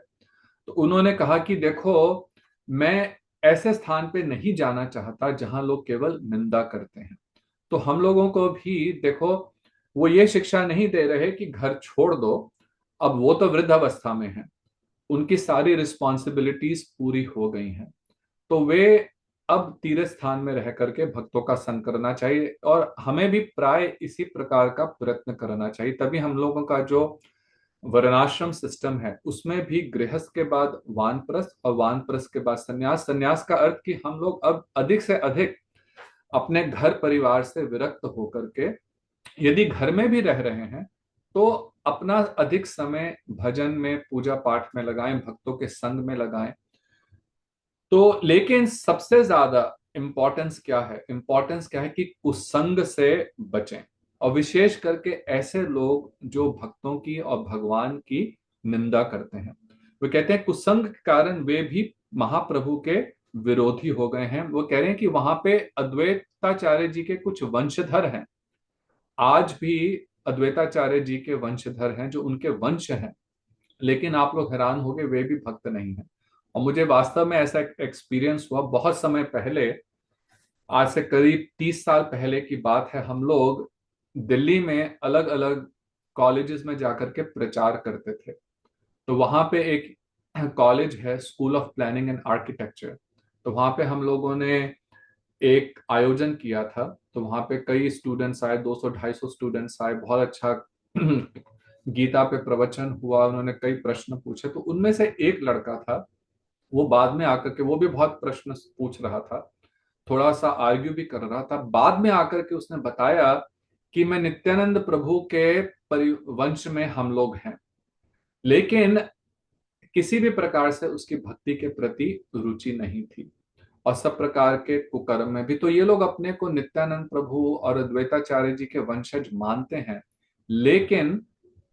तो उन्होंने कहा कि देखो, मैं ऐसे स्थान पे नहीं जाना चाहता जहां लोग केवल निंदा करते हैं। तो हम लोगों को भी देखो, वो ये शिक्षा नहीं दे रहे कि घर छोड़ दो, अब वो तो वृद्ध अवस्था में है, उनकी सारी रिस्पॉन्सिबिलिटीज पूरी हो गई हैं, तो वे अब तीर्थ स्थान में रह करके भक्तों का संग करना चाहिए। और हमें भी प्राय इसी प्रकार का प्रयत्न करना चाहिए। तभी हम लोगों का जो वर्णाश्रम सिस्टम है उसमें भी गृहस्थ के बाद वानप्रस्थ और वानप्रस्थ के बाद संन्यास। संन्यास का अर्थ कि हम लोग अब अधिक से अधिक अपने घर परिवार से विरक्त होकर के, यदि घर में भी रह रहे हैं तो अपना अधिक समय भजन में, पूजा पाठ में लगाएं, भक्तों के संग में लगाएं। तो लेकिन सबसे ज्यादा इंपॉर्टेंस क्या है कि कुसंग से बचें। और विशेष करके ऐसे लोग जो भक्तों की और भगवान की निंदा करते हैं। वे कहते हैं कुसंग के कारण वे भी महाप्रभु के विरोधी हो गए हैं। वो कह रहे हैं कि वहां पे अद्वैताचार्य जी के कुछ वंशधर हैं, आज भी अद्वैताचार्य जी के वंशधर हैं जो उनके वंश हैं, लेकिन आप लोग हैरान होंगे वे भी भक्त नहीं है। और मुझे वास्तव में ऐसा एक्सपीरियंस हुआ बहुत समय पहले, आज से करीब 30 साल पहले की बात है। हम लोग दिल्ली में अलग अलग कॉलेजेस में जाकर के प्रचार करते थे। तो वहां पे एक कॉलेज है, school of planning and architecture. तो वहां पे हम लोगों ने एक आयोजन किया था। तो वहां पे कई स्टूडेंट्स आए, 200-250 स्टूडेंट्स आए, बहुत अच्छा गीता पे प्रवचन हुआ, उन्होंने कई प्रश्न पूछे। तो उनमें से एक लड़का था, वो बाद में आकर के वो भी बहुत प्रश्न पूछ रहा था, थोड़ा सा आर्ग्यू भी कर रहा था। बाद में आकर के उसने बताया कि मैं नित्यानंद प्रभु के परिवंश में हम लोग हैं, लेकिन किसी भी प्रकार से उसकी भक्ति के प्रति रुचि नहीं थी, और सब प्रकार के कुकर्म में भी। तो ये लोग अपने को नित्यानंद प्रभु और अद्वैताचार्य जी के वंशज मानते हैं, लेकिन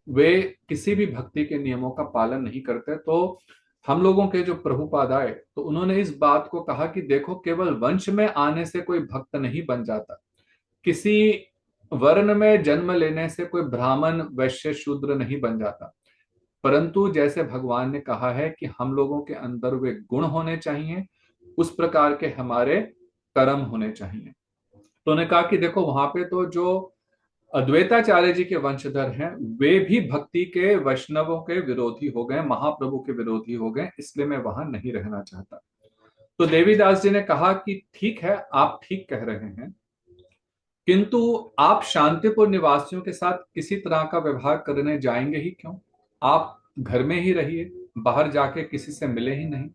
वे किसी भी भक्ति के नियमों का पालन नहीं करते। तो हम लोगों के जो प्रभुपाद आए तो उन्होंने इस बात को कहा कि देखो, केवल वंश में आने से कोई भक्त नहीं बन जाता, किसी वर्ण में जन्म लेने से कोई ब्राह्मण, वैश्य, शूद्र नहीं बन जाता, परंतु जैसे भगवान ने कहा है कि हम लोगों के अंदर वे गुण होने चाहिए, उस प्रकार के हमारे कर्म होने चाहिए। तो उन्होंने कहा कि देखो, वहां पे तो जो अद्वैताचार्य जी के वंशधर हैं वे भी भक्ति के, वैष्णवों के विरोधी हो गए, महाप्रभु के विरोधी हो गए, इसलिए मैं वहां नहीं रहना चाहता। तो देवीदास जी ने कहा कि ठीक है, आप ठीक कह रहे हैं, किंतु आप शांतिपुर निवासियों के साथ किसी तरह का व्यवहार करने जाएंगे ही क्यों? आप घर में ही रहिए, बाहर जाके किसी से मिले ही नहीं।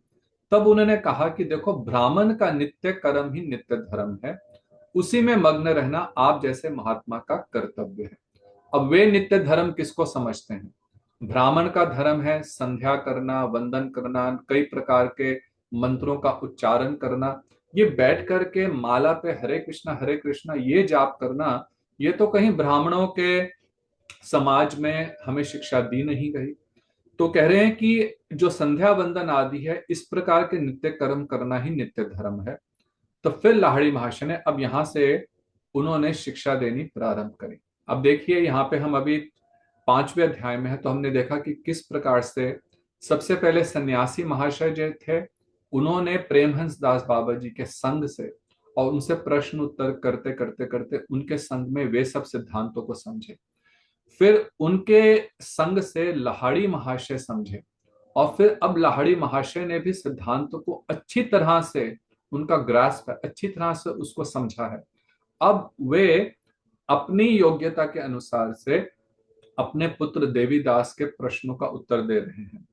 तब उन्होंने कहा कि देखो, ब्राह्मण का नित्य कर्म ही नित्य धर्म है, उसी में मग्न रहना आप जैसे महात्मा का कर्तव्य है। अब वे नित्य धर्म किसको समझते हैं? ब्राह्मण का धर्म है संध्या करना, वंदन करना, कई प्रकार के मंत्रों का उच्चारण करना। ये बैठ करके माला पे हरे कृष्णा ये जाप करना, ये तो कहीं ब्राह्मणों के समाज में हमें शिक्षा दी नहीं गई। तो कह रहे हैं कि जो संध्या वंदन आदि है, इस प्रकार के नित्य कर्म करना ही नित्य धर्म है। तो फिर लाहिड़ी महाशय ने अब यहां से उन्होंने शिक्षा देनी प्रारंभ करी। अब देखिए, यहाँ पे हम अभी 5वें अध्याय में है। तो हमने देखा कि किस प्रकार से सबसे पहले सन्यासी महाशय जो थे, उन्होंने प्रेमहंस दास बाबा जी के संग से और उनसे प्रश्न उत्तर करते करते करते उनके संग में वे सब सिद्धांतों को समझे। फिर उनके संग से लाहिड़ी महाशय समझे, और फिर अब लाहिड़ी महाशय ने भी सिद्धांतों को अच्छी तरह से, उनका ग्रास्प है, अच्छी तरह से उसको समझा है। अब वे अपनी योग्यता के अनुसार से अपने पुत्र देवीदास के प्रश्नों का उत्तर दे रहे हैं।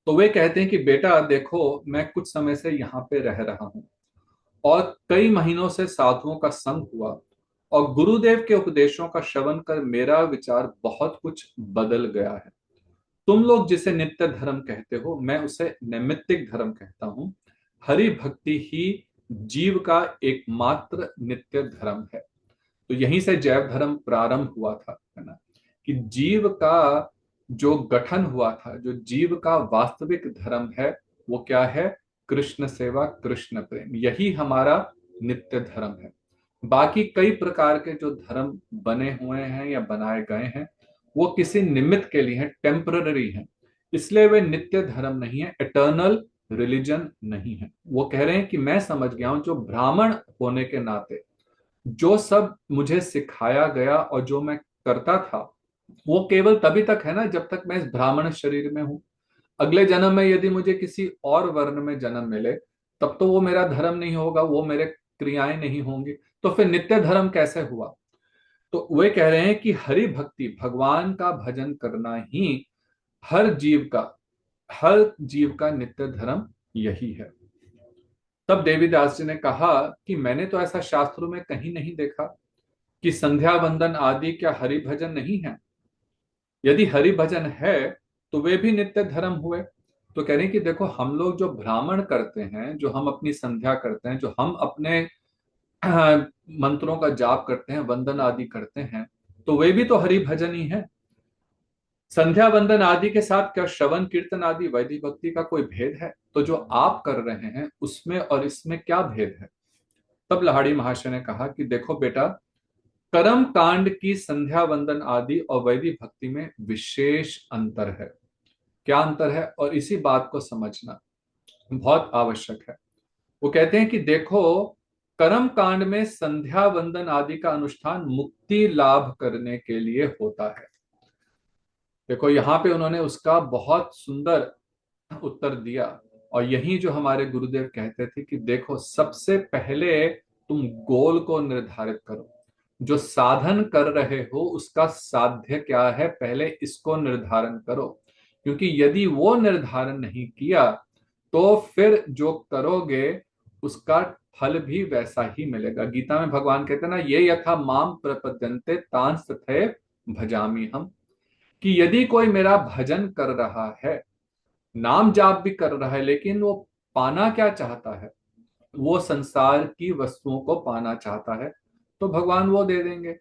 तो वे कहते हैं कि बेटा देखो, मैं कुछ समय से यहाँ पे रह रहा हूँ और कई महीनों से साधुओं का संग हुआ, और गुरुदेव के उपदेशों का श्रवण कर मेरा विचार बहुत कुछ बदल गया है। तुम लोग जिसे नित्य धर्म कहते हो, मैं उसे नैमित्तिक धर्म कहता हूं। हरि भक्ति ही जीव का एकमात्र नित्य धर्म है। तो यहीं से जैव धर्म प्रारंभ हुआ था, है ना, कि जीव का जो गठन हुआ था, जो जीव का वास्तविक धर्म है, वो क्या है? कृष्ण सेवा, कृष्ण प्रेम, यही हमारा नित्य धर्म है। बाकी कई प्रकार के जो धर्म बने हुए हैं या बनाए गए हैं, वो किसी निमित्त के लिए हैं, टेम्पररी हैं, इसलिए वे नित्य धर्म नहीं है, एटर्नल रिलीजन नहीं है। वो कह रहे हैं कि मैं समझ गया हूं, जो ब्राह्मण होने के नाते जो सब मुझे सिखाया गया और जो मैं करता था, वो केवल तभी तक है ना जब तक मैं इस ब्राह्मण शरीर में हूं। अगले जन्म में यदि मुझे किसी और वर्ण में जन्म मिले, तब तो वो मेरा धर्म नहीं होगा, वो मेरे क्रियाएं नहीं होंगी, तो फिर नित्य धर्म कैसे हुआ? तो वे कह रहे हैं कि हरि भक्ति, भगवान का भजन करना ही हर जीव का हर जीव का नित्य धर्म यही है। तब देवीदास जी ने कहा कि मैंने तो ऐसा शास्त्रों में कहीं नहीं देखा कि संध्या वंदन आदि क्या हरि भजन नहीं है। यदि हरि भजन है तो वे भी नित्य धर्म हुए। तो कह रहे हैं कि देखो, हम लोग जो ब्राह्मण करते हैं, जो हम अपनी संध्या करते हैं, जो हम अपने मंत्रों का जाप करते हैं, वंदन आदि करते हैं, तो वे भी तो हरि भजन ही है। संध्या वंदन आदि के साथ क्या श्रवण कीर्तन आदि वैदिक भक्ति का कोई भेद है? तो जो आप कर रहे हैं उसमें और इसमें क्या भेद है? तब लहाड़ी महाशय ने कहा कि देखो बेटा, कर्म कांड की संध्या वंदन आदि और वैदिक भक्ति में विशेष अंतर है। क्या अंतर है? और इसी बात को समझना बहुत आवश्यक है। वो कहते हैं कि देखो, कर्म कांड में संध्या वंदन आदि का अनुष्ठान मुक्ति लाभ करने के लिए होता है। देखो, यहां पे उन्होंने उसका बहुत सुंदर उत्तर दिया। और यही जो हमारे गुरुदेव कहते थे कि देखो, सबसे पहले तुम गोल को निर्धारित करो। जो साधन कर रहे हो उसका साध्य क्या है, पहले इसको निर्धारण करो। क्योंकि यदि वो निर्धारण नहीं किया तो फिर जो करोगे उसका फल भी वैसा ही मिलेगा। गीता में भगवान कहते हैं ना, ये यथा माम प्रपद्यन्ते तांस तथैव भजामि हम, कि यदि कोई मेरा भजन कर रहा है, नाम जाप भी कर रहा है, लेकिन वो पाना क्या चाहता है? वो संसार की वस्तुओं को पाना चाहता है, तो भगवान वो दे देंगे।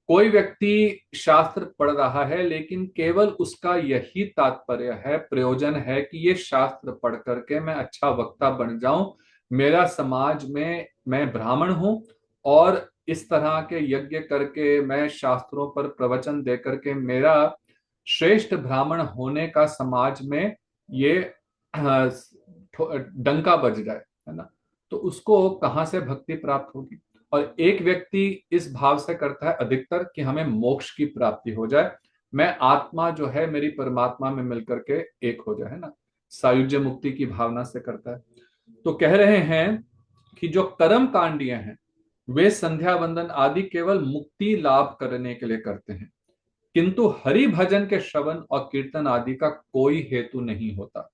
कोई व्यक्ति शास्त्र पढ़ रहा है लेकिन केवल उसका यही तात्पर्य है, प्रयोजन है कि ये शास्त्र पढ़ करके मैं अच्छा वक्ता बन जाऊं, मेरा समाज में मैं ब्राह्मण हूं, और इस तरह के यज्ञ करके मैं शास्त्रों पर प्रवचन दे करके मेरा श्रेष्ठ ब्राह्मण होने का समाज में ये डंका बज जाए, है ना, तो उसको कहां से भक्ति प्राप्त होगी? और एक व्यक्ति इस भाव से करता है अधिकतर कि हमें मोक्ष की प्राप्ति हो जाए, मैं आत्मा जो है मेरी परमात्मा में मिलकर के एक हो जाए, है ना, सायुज्य मुक्ति की भावना से करता है। तो कह रहे हैं कि जो कर्म कांडिय हैं वे संध्या वंदन आदि केवल मुक्ति लाभ करने के लिए करते हैं, किंतु हरि भजन के श्रवण और कीर्तन आदि का कोई हेतु नहीं होता।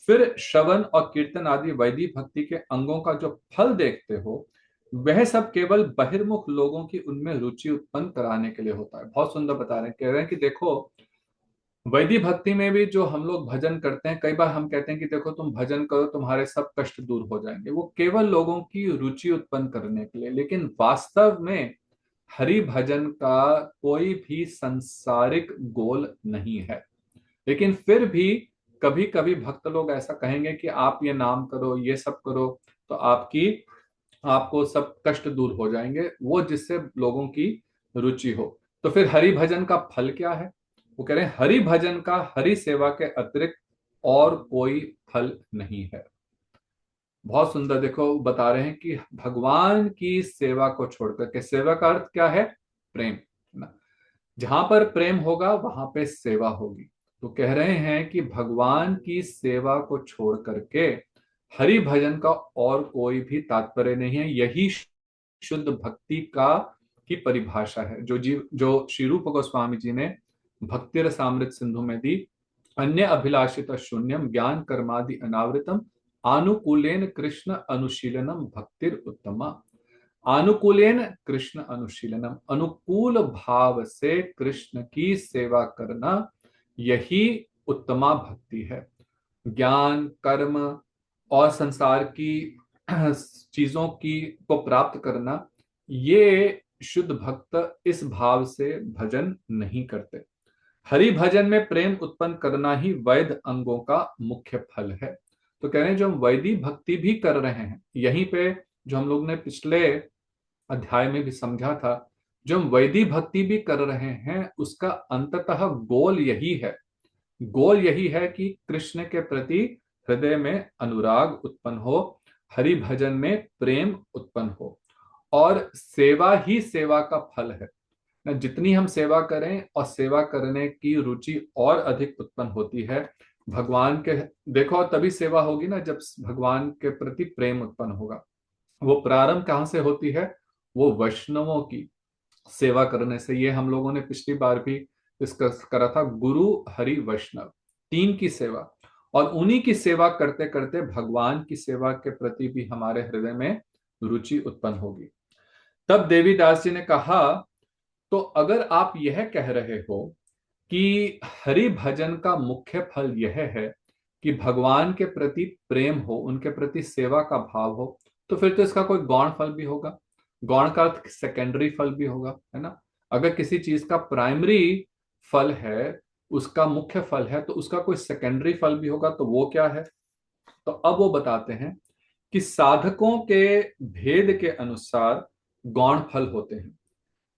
फिर श्रवण और कीर्तन आदि वैदिक भक्ति के अंगों का जो फल देखते हो, वह सब केवल बहिर्मुख लोगों की उनमें रुचि उत्पन्न कराने के लिए होता है। बहुत सुंदर बता रहे हैं, कह रहे हैं कि देखो, वैदिक भक्ति में भी जो हम लोग भजन करते हैं, कई बार हम कहते हैं कि देखो तुम भजन करो, तुम्हारे सब कष्ट दूर हो जाएंगे, वो केवल लोगों की रुचि उत्पन्न करने के लिए। लेकिन वास्तव में हरि भजन का कोई भी सांसारिक गोल नहीं है। लेकिन फिर भी कभी कभी भक्त लोग ऐसा कहेंगे कि आप ये नाम करो, ये सब करो, तो आपको सब कष्ट दूर हो जाएंगे, वो जिससे लोगों की रुचि हो। तो फिर हरि भजन का फल क्या है? वो कह रहे हैं हरि भजन का हरि सेवा के अतिरिक्त और कोई फल नहीं है। बहुत सुंदर, देखो बता रहे हैं कि भगवान की सेवा को छोड़कर के, सेवा का अर्थ क्या है? प्रेम, है ना, जहां पर प्रेम होगा वहां पे सेवा होगी। तो कह रहे हैं कि भगवान की सेवा को छोड़ करके हरि भजन का और कोई भी तात्पर्य नहीं है। यही शुद्ध भक्ति का की परिभाषा है, जो श्री रूप गोस्वामी जी ने भक्ति रसामृत सिंधु में दी। अन्य अभिलाषित शून्यम ज्ञान कर्मादि अनावृतम आनुकूलेन कृष्ण अनुशीलनम भक्तिर उत्तमा। अनुकूलेन कृष्ण अनुशीलनम, अनुकूल भाव से कृष्ण की सेवा करना, यही उत्तमा भक्ति है। ज्ञान, कर्म और संसार की चीजों की को प्राप्त करना, ये शुद्ध भक्त इस भाव से भजन नहीं करते। हरि भजन में प्रेम उत्पन्न करना ही वैद अंगों का मुख्य फल है। तो कह रहे हैं जो हम वैदिक भक्ति भी कर रहे हैं, यहीं पे जो हम लोग ने पिछले अध्याय में भी समझा था, जो हम वैदिक भक्ति भी कर रहे हैं उसका अंततः गोल यही है। गोल यही है कि कृष्ण के प्रति हृदय में अनुराग उत्पन्न हो, हरि भजन में प्रेम उत्पन्न हो, और सेवा ही सेवा का फल है ना। जितनी हम सेवा करें और सेवा करने की रुचि और अधिक उत्पन्न होती है भगवान के, देखो तभी सेवा होगी ना जब भगवान के प्रति प्रेम उत्पन्न होगा। वो प्रारंभ कहाँ से होती है? वो वैष्णवों की सेवा करने से। ये हम लोगों ने पिछली बार भी डिस्कस करा था, गुरु हरि वैष्णव, तीन की सेवा, और उन्हीं की सेवा करते करते भगवान की सेवा के प्रति भी हमारे हृदय में रुचि उत्पन्न होगी। तब देवीदास जी ने कहा, तो अगर आप यह कह रहे हो कि हरि भजन का मुख्य फल यह है कि भगवान के प्रति प्रेम हो, उनके प्रति सेवा का भाव हो, तो फिर तो इसका कोई गौण फल भी होगा। गौण का अर्थ सेकेंडरी फल भी होगा, है ना। अगर किसी चीज का प्राइमरी फल है, उसका मुख्य फल है, तो उसका कोई सेकेंडरी फल भी होगा, तो वो क्या है? तो अब वो बताते हैं कि साधकों के भेद के अनुसार गौण फल होते हैं।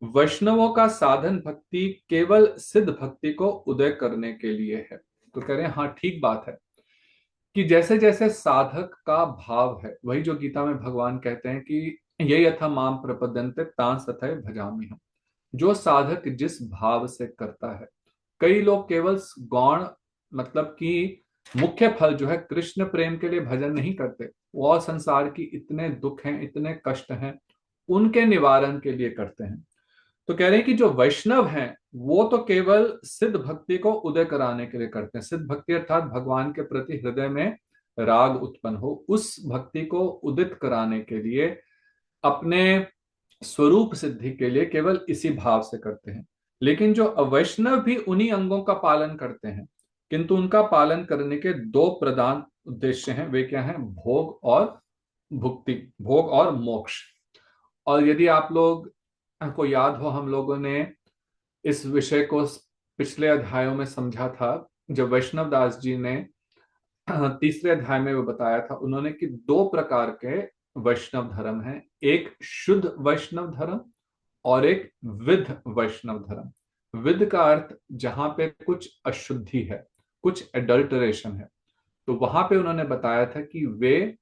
वैष्णवों का साधन भक्ति केवल सिद्ध भक्ति को उदय करने के लिए है। तो कह रहे हैं हाँ ठीक बात है कि जैसे जैसे साधक का भाव है, वही जो गीता में भगवान कहते हैं कि ये यथा माम प्रपद्यन्ते तां तथैव भजामि हम। जो साधक जिस भाव से करता है, कई लोग केवल गौण मतलब कि मुख्य फल जो है कृष्ण प्रेम के लिए भजन नहीं करते, वो और संसार की इतने दुख हैं, इतने कष्ट हैं, उनके निवारण के लिए करते हैं। तो कह रहे हैं कि जो वैष्णव हैं वो तो केवल सिद्ध भक्ति को उदय कराने के लिए करते हैं। सिद्ध भक्ति अर्थात भगवान के प्रति हृदय में राग उत्पन्न हो, उस भक्ति को उदित कराने के लिए, अपने स्वरूप सिद्धि के लिए केवल इसी भाव से करते हैं। लेकिन जो अवैष्णव भी उन्हीं अंगों का पालन करते हैं, किंतु उनका पालन करने के दो प्रधान उद्देश्य हैं। वे क्या हैं? भोग और भुक्ति, भोग और मोक्ष। और यदि आप लोग को याद हो, हम लोगों ने इस विषय को पिछले अध्यायों में समझा था, जब वैष्णव दास जी ने तीसरे अध्याय में वो बताया था उन्होंने कि दो प्रकार के वैष्णव धर्म हैं, एक शुद्ध वैष्णव धर्म और एक विध वैष्णव धर्म। विध का अर्थ जहां पे कुछ अशुद्धि है, कुछ एडल्टरेशन है। तो वहां पे उन्होंने बताया था कि वे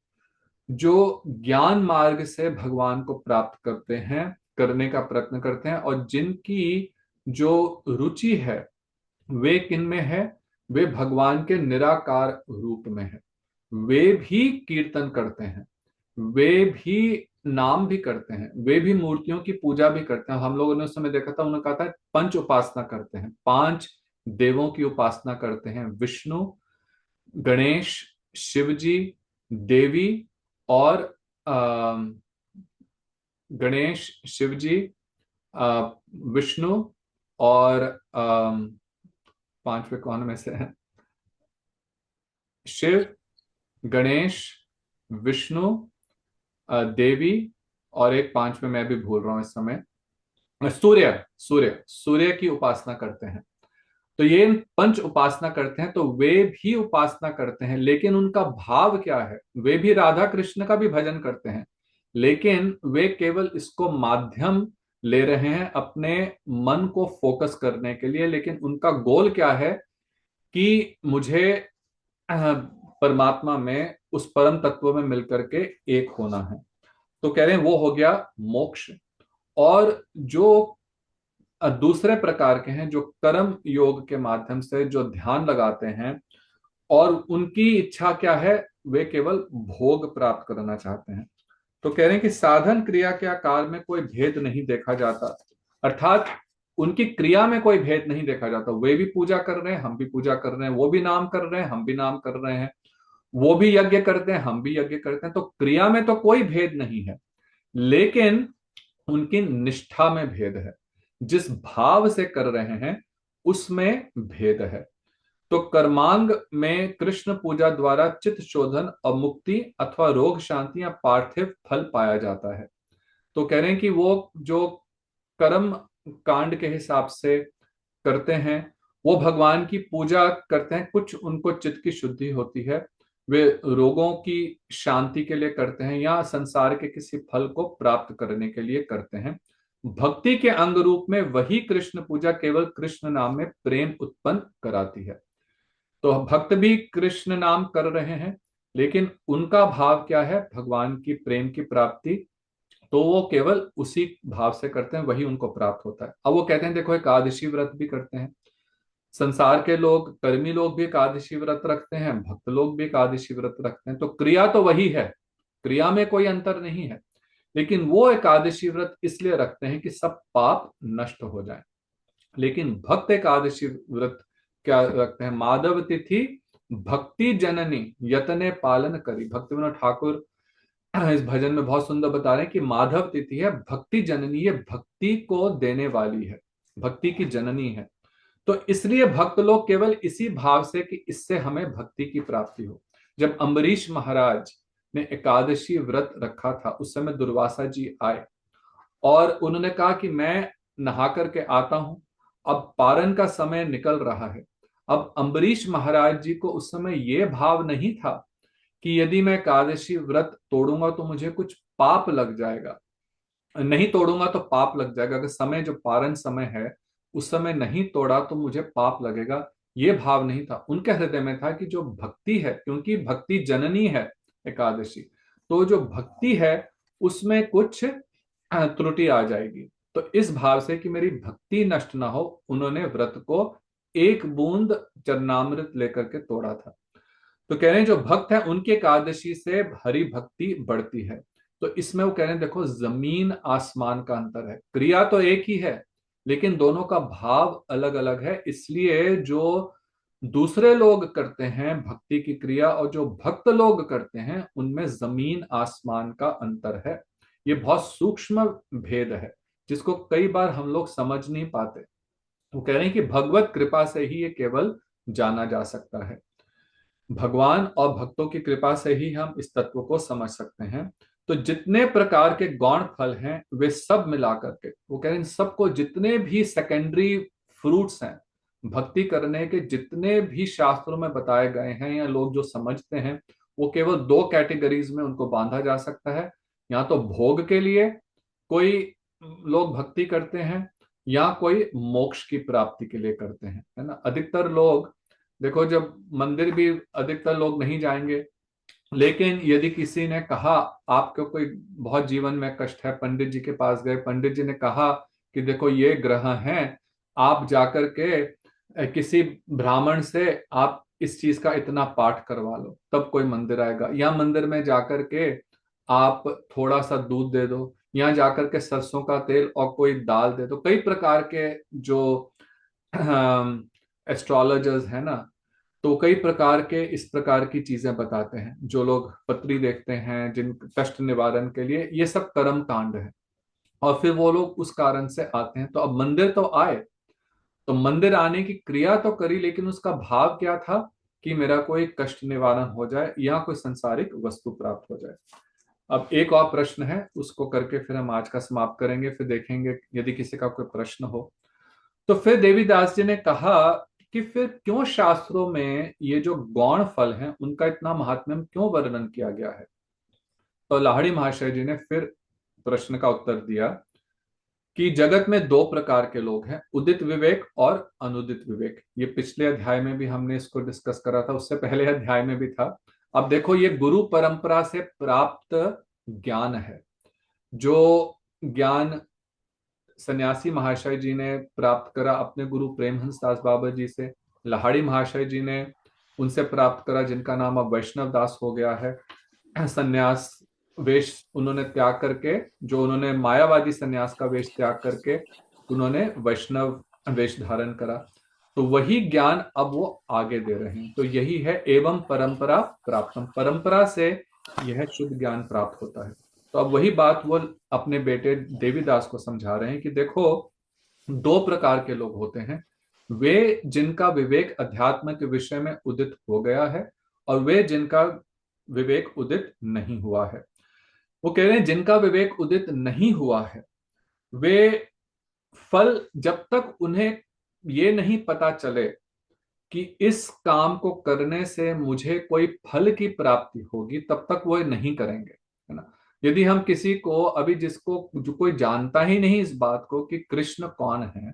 जो ज्ञान मार्ग से भगवान को प्राप्त करते हैं, करने का प्रयत्न करते हैं, और जिनकी जो रुचि है वे किन में है? वे भगवान के निराकार रूप में है। वे भी कीर्तन करते हैं, वे भी नाम भी करते हैं, वे भी मूर्तियों की पूजा भी करते हैं। हम लोगों ने उस समय देखा था, उन्होंने कहा था पंच उपासना करते हैं, पांच देवों की उपासना करते हैं, विष्णु, गणेश, शिव जी, देवी, और गणेश, शिव जी, विष्णु, और पांचवे कौन में से है? शिव, गणेश, विष्णु, देवी, और एक पांचवे मैं भी भूल रहा हूं इस समय, सूर्य। सूर्य, सूर्य की उपासना करते हैं। तो ये पंच उपासना करते हैं, तो वे भी उपासना करते हैं, लेकिन उनका भाव क्या है? वे भी राधा कृष्ण का भी भजन करते हैं, लेकिन वे केवल इसको माध्यम ले रहे हैं अपने मन को फोकस करने के लिए। लेकिन उनका गोल क्या है कि मुझे परमात्मा में, उस परम तत्व में मिलकर के एक होना है। तो कह रहे हैं वो हो गया मोक्ष। और जो दूसरे प्रकार के हैं, जो कर्म योग के माध्यम से जो ध्यान लगाते हैं, और उनकी इच्छा क्या है? वे केवल भोग प्राप्त करना चाहते हैं। तो कह रहे हैं कि साधन क्रिया के आकार में कोई भेद नहीं देखा जाता, अर्थात उनकी क्रिया में कोई भेद नहीं देखा जाता। वे भी पूजा कर रहे हैं, हम भी पूजा कर रहे हैं, वो भी नाम कर रहे हैं, हम भी नाम कर रहे हैं, वो भी यज्ञ करते हैं, हम भी यज्ञ करते हैं। तो क्रिया में तो कोई भेद नहीं है, लेकिन उनकी निष्ठा में भेद है, जिस भाव से कर रहे हैं उसमें भेद है। तो कर्मांग में कृष्ण पूजा द्वारा चित्त शोधन और मुक्ति अथवा रोग शांति या पार्थिव फल पाया जाता है। तो कह रहे हैं कि वो जो कर्म कांड के हिसाब से करते हैं, वो भगवान की पूजा करते हैं, कुछ उनको चित्त की शुद्धि होती है, वे रोगों की शांति के लिए करते हैं या संसार के किसी फल को प्राप्त करने के लिए करते हैं। भक्ति के अंग रूप में वही कृष्ण पूजा केवल कृष्ण नाम में प्रेम उत्पन्न कराती है। तो भक्त भी कृष्ण नाम कर रहे हैं, लेकिन उनका भाव क्या है, भगवान की प्रेम की प्राप्ति, तो वो केवल उसी भाव से करते हैं, वही उनको प्राप्त होता है। अब वो कहते हैं देखो एकादशी व्रत भी करते हैं, संसार के लोग, कर्मी लोग भी एकादशी व्रत रखते हैं, भक्त लोग भी एकादशी व्रत रखते हैं, तो क्रिया तो वही है, क्रिया में कोई अंतर नहीं है, लेकिन वो एकादशी व्रत इसलिए रखते हैं कि सब पाप नष्ट हो जाए। लेकिन भक्त एकादशी व्रत क्या रखते हैं, माधव तिथि भक्ति जननी यतने पालन करी। भक्ति विनोद ठाकुर इस भजन में बहुत सुंदर बता रहे हैं कि माधव तिथि है भक्ति जननी, ये भक्ति को देने वाली है, भक्ति की जननी है। तो इसलिए भक्त लोग केवल इसी भाव से कि इससे हमें भक्ति की प्राप्ति हो। जब अम्बरीश महाराज ने एकादशी व्रत रखा था, उस समय दुर्वासा जी आए और उन्होंने कहा कि मैं नहा करके आता हूं, अब पारण का समय निकल रहा है। अब अम्बरीश महाराज जी को उस समय यह भाव नहीं था कि यदि मैं एकादशी व्रत तोड़ूंगा तो मुझे कुछ पाप लग जाएगा, नहीं तोड़ूंगा तो पाप लग जाएगा, अगर समय जो पारण समय है उस समय नहीं तोड़ा तो मुझे पाप लगेगा, ये भाव नहीं था उनके हृदय में। था कि जो भक्ति है, क्योंकि भक्ति जननी है एकादशी, तो जो भक्ति है उसमें कुछ त्रुटि आ जाएगी। तो इस भाव से कि मेरी भक्ति नष्ट ना हो, उन्होंने व्रत को एक बूंद चरणामृत लेकर के तोड़ा था। तो कह रहे हैं जो भक्त है उनकी एकादशी से हरि भक्ति बढ़ती है। तो इसमें वो कह रहे हैं देखो जमीन आसमान का अंतर है, क्रिया तो एक ही है लेकिन दोनों का भाव अलग अलग है। इसलिए जो दूसरे लोग करते हैं भक्ति की क्रिया और जो भक्त लोग करते हैं उनमें जमीन आसमान का अंतर है। ये बहुत सूक्ष्म भेद है जिसको कई बार हम लोग समझ नहीं पाते। वो कह रहे हैं कि भगवत कृपा से ही ये केवल जाना जा सकता है, भगवान और भक्तों की कृपा से ही हम इस तत्व को समझ सकते हैं। तो जितने प्रकार के गौण फल हैं वे सब मिलाकर के, वो कह रहे हैं सबको, जितने भी सेकेंडरी फ्रूट्स हैं भक्ति करने के, जितने भी शास्त्रों में बताए गए हैं या लोग जो समझते हैं, वो केवल दो कैटेगरीज में उनको बांधा जा सकता है। या तो भोग के लिए कोई लोग भक्ति करते हैं, या कोई मोक्ष की प्राप्ति के लिए करते हैं, है ना। अधिकतर लोग देखो, जब मंदिर भी अधिकतर लोग नहीं जाएंगे, लेकिन यदि किसी ने कहा आपको कोई बहुत जीवन में कष्ट है, पंडित जी के पास गए, पंडित जी ने कहा कि देखो ये ग्रह हैं, आप जाकर के किसी ब्राह्मण से आप इस चीज का इतना पाठ करवा लो, तब कोई मंदिर आएगा। या मंदिर में जाकर के आप थोड़ा सा दूध दे दो, या जाकर के सरसों का तेल और कोई दाल दे दो। कई प्रकार के जो एस्ट्रोलॉजर्स है ना, तो कई प्रकार के इस प्रकार की चीजें बताते हैं। जो लोग पत्री देखते हैं जिन कष्ट निवारण के लिए, ये सब कर्म कांड है, और फिर वो लोग उस कारण से आते हैं। तो अब मंदिर तो आए, तो मंदिर आने की क्रिया तो करी, लेकिन उसका भाव क्या था कि मेरा कोई कष्ट निवारण हो जाए या कोई संसारिक वस्तु प्राप्त हो जाए। अब एक और प्रश्न है, उसको करके फिर हम आज का समाप्त करेंगे, फिर देखेंगे यदि किसी का कोई प्रश्न हो। तो फिर देवीदास जी ने कहा कि फिर क्यों शास्त्रों में ये जो गौण फल हैं उनका इतना महात्म्य क्यों वर्णन किया गया है। तो लाहिड़ी महाशय जी ने फिर प्रश्न का उत्तर दिया कि जगत में दो प्रकार के लोग हैं, उदित विवेक और अनुदित विवेक। ये पिछले अध्याय में भी हमने इसको डिस्कस करा था, उससे पहले अध्याय में भी था। अब देखो, ये गुरु परंपरा से प्राप्त ज्ञान है। जो ज्ञान सन्यासी महाशय जी ने प्राप्त करा अपने गुरु प्रेमहंस दास बाबा जी से, लाहिड़ी महाशय जी ने उनसे प्राप्त करा, जिनका नाम अब वैष्णव दास हो गया है। सन्यास वेश उन्होंने त्याग करके, जो उन्होंने मायावादी सन्यास का वेश त्याग करके उन्होंने वैष्णव वेश धारण करा। तो वही ज्ञान अब वो आगे दे रहे हैं। तो यही है एवं परंपरा प्राप्तम, परंपरा से यह शुद्ध ज्ञान प्राप्त होता है। तो अब वही बात वो अपने बेटे देवीदास को समझा रहे हैं कि देखो, दो प्रकार के लोग होते हैं, वे जिनका विवेक अध्यात्म के विषय में उदित हो गया है, और वे जिनका विवेक उदित नहीं हुआ है। वो कह रहे हैं जिनका विवेक उदित नहीं हुआ है, वे फल, जब तक उन्हें ये नहीं पता चले कि इस काम को करने से मुझे कोई फल की प्राप्ति होगी, तब तक वो नहीं करेंगे, है ना। यदि हम किसी को अभी, जिसको जो कोई जानता ही नहीं इस बात को कि कृष्ण कौन है,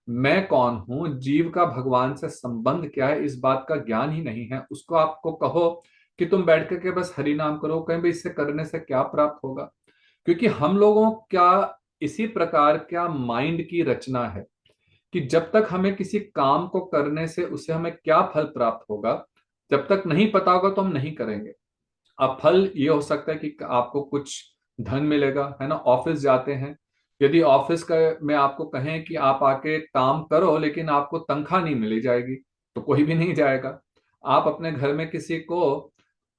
मैं कौन हूं, जीव का भगवान से संबंध क्या है, इस बात का ज्ञान ही नहीं है, उसको आपको कहो कि तुम बैठ करके बस हरि नाम करो, कहीं भी इससे करने से क्या प्राप्त होगा। क्योंकि हम लोगों का इसी प्रकार क्या माइंड की रचना है कि जब तक हमें किसी काम को करने से उससे हमें क्या फल प्राप्त होगा, जब तक नहीं पता होगा तो हम नहीं करेंगे। अब फल ये हो सकता है कि आपको कुछ धन मिलेगा, है ना। ऑफिस जाते हैं, यदि ऑफिस का में आपको कहें कि आप आके काम करो लेकिन आपको तनख्वाह नहीं मिली जाएगी, तो कोई भी नहीं जाएगा। आप अपने घर में किसी को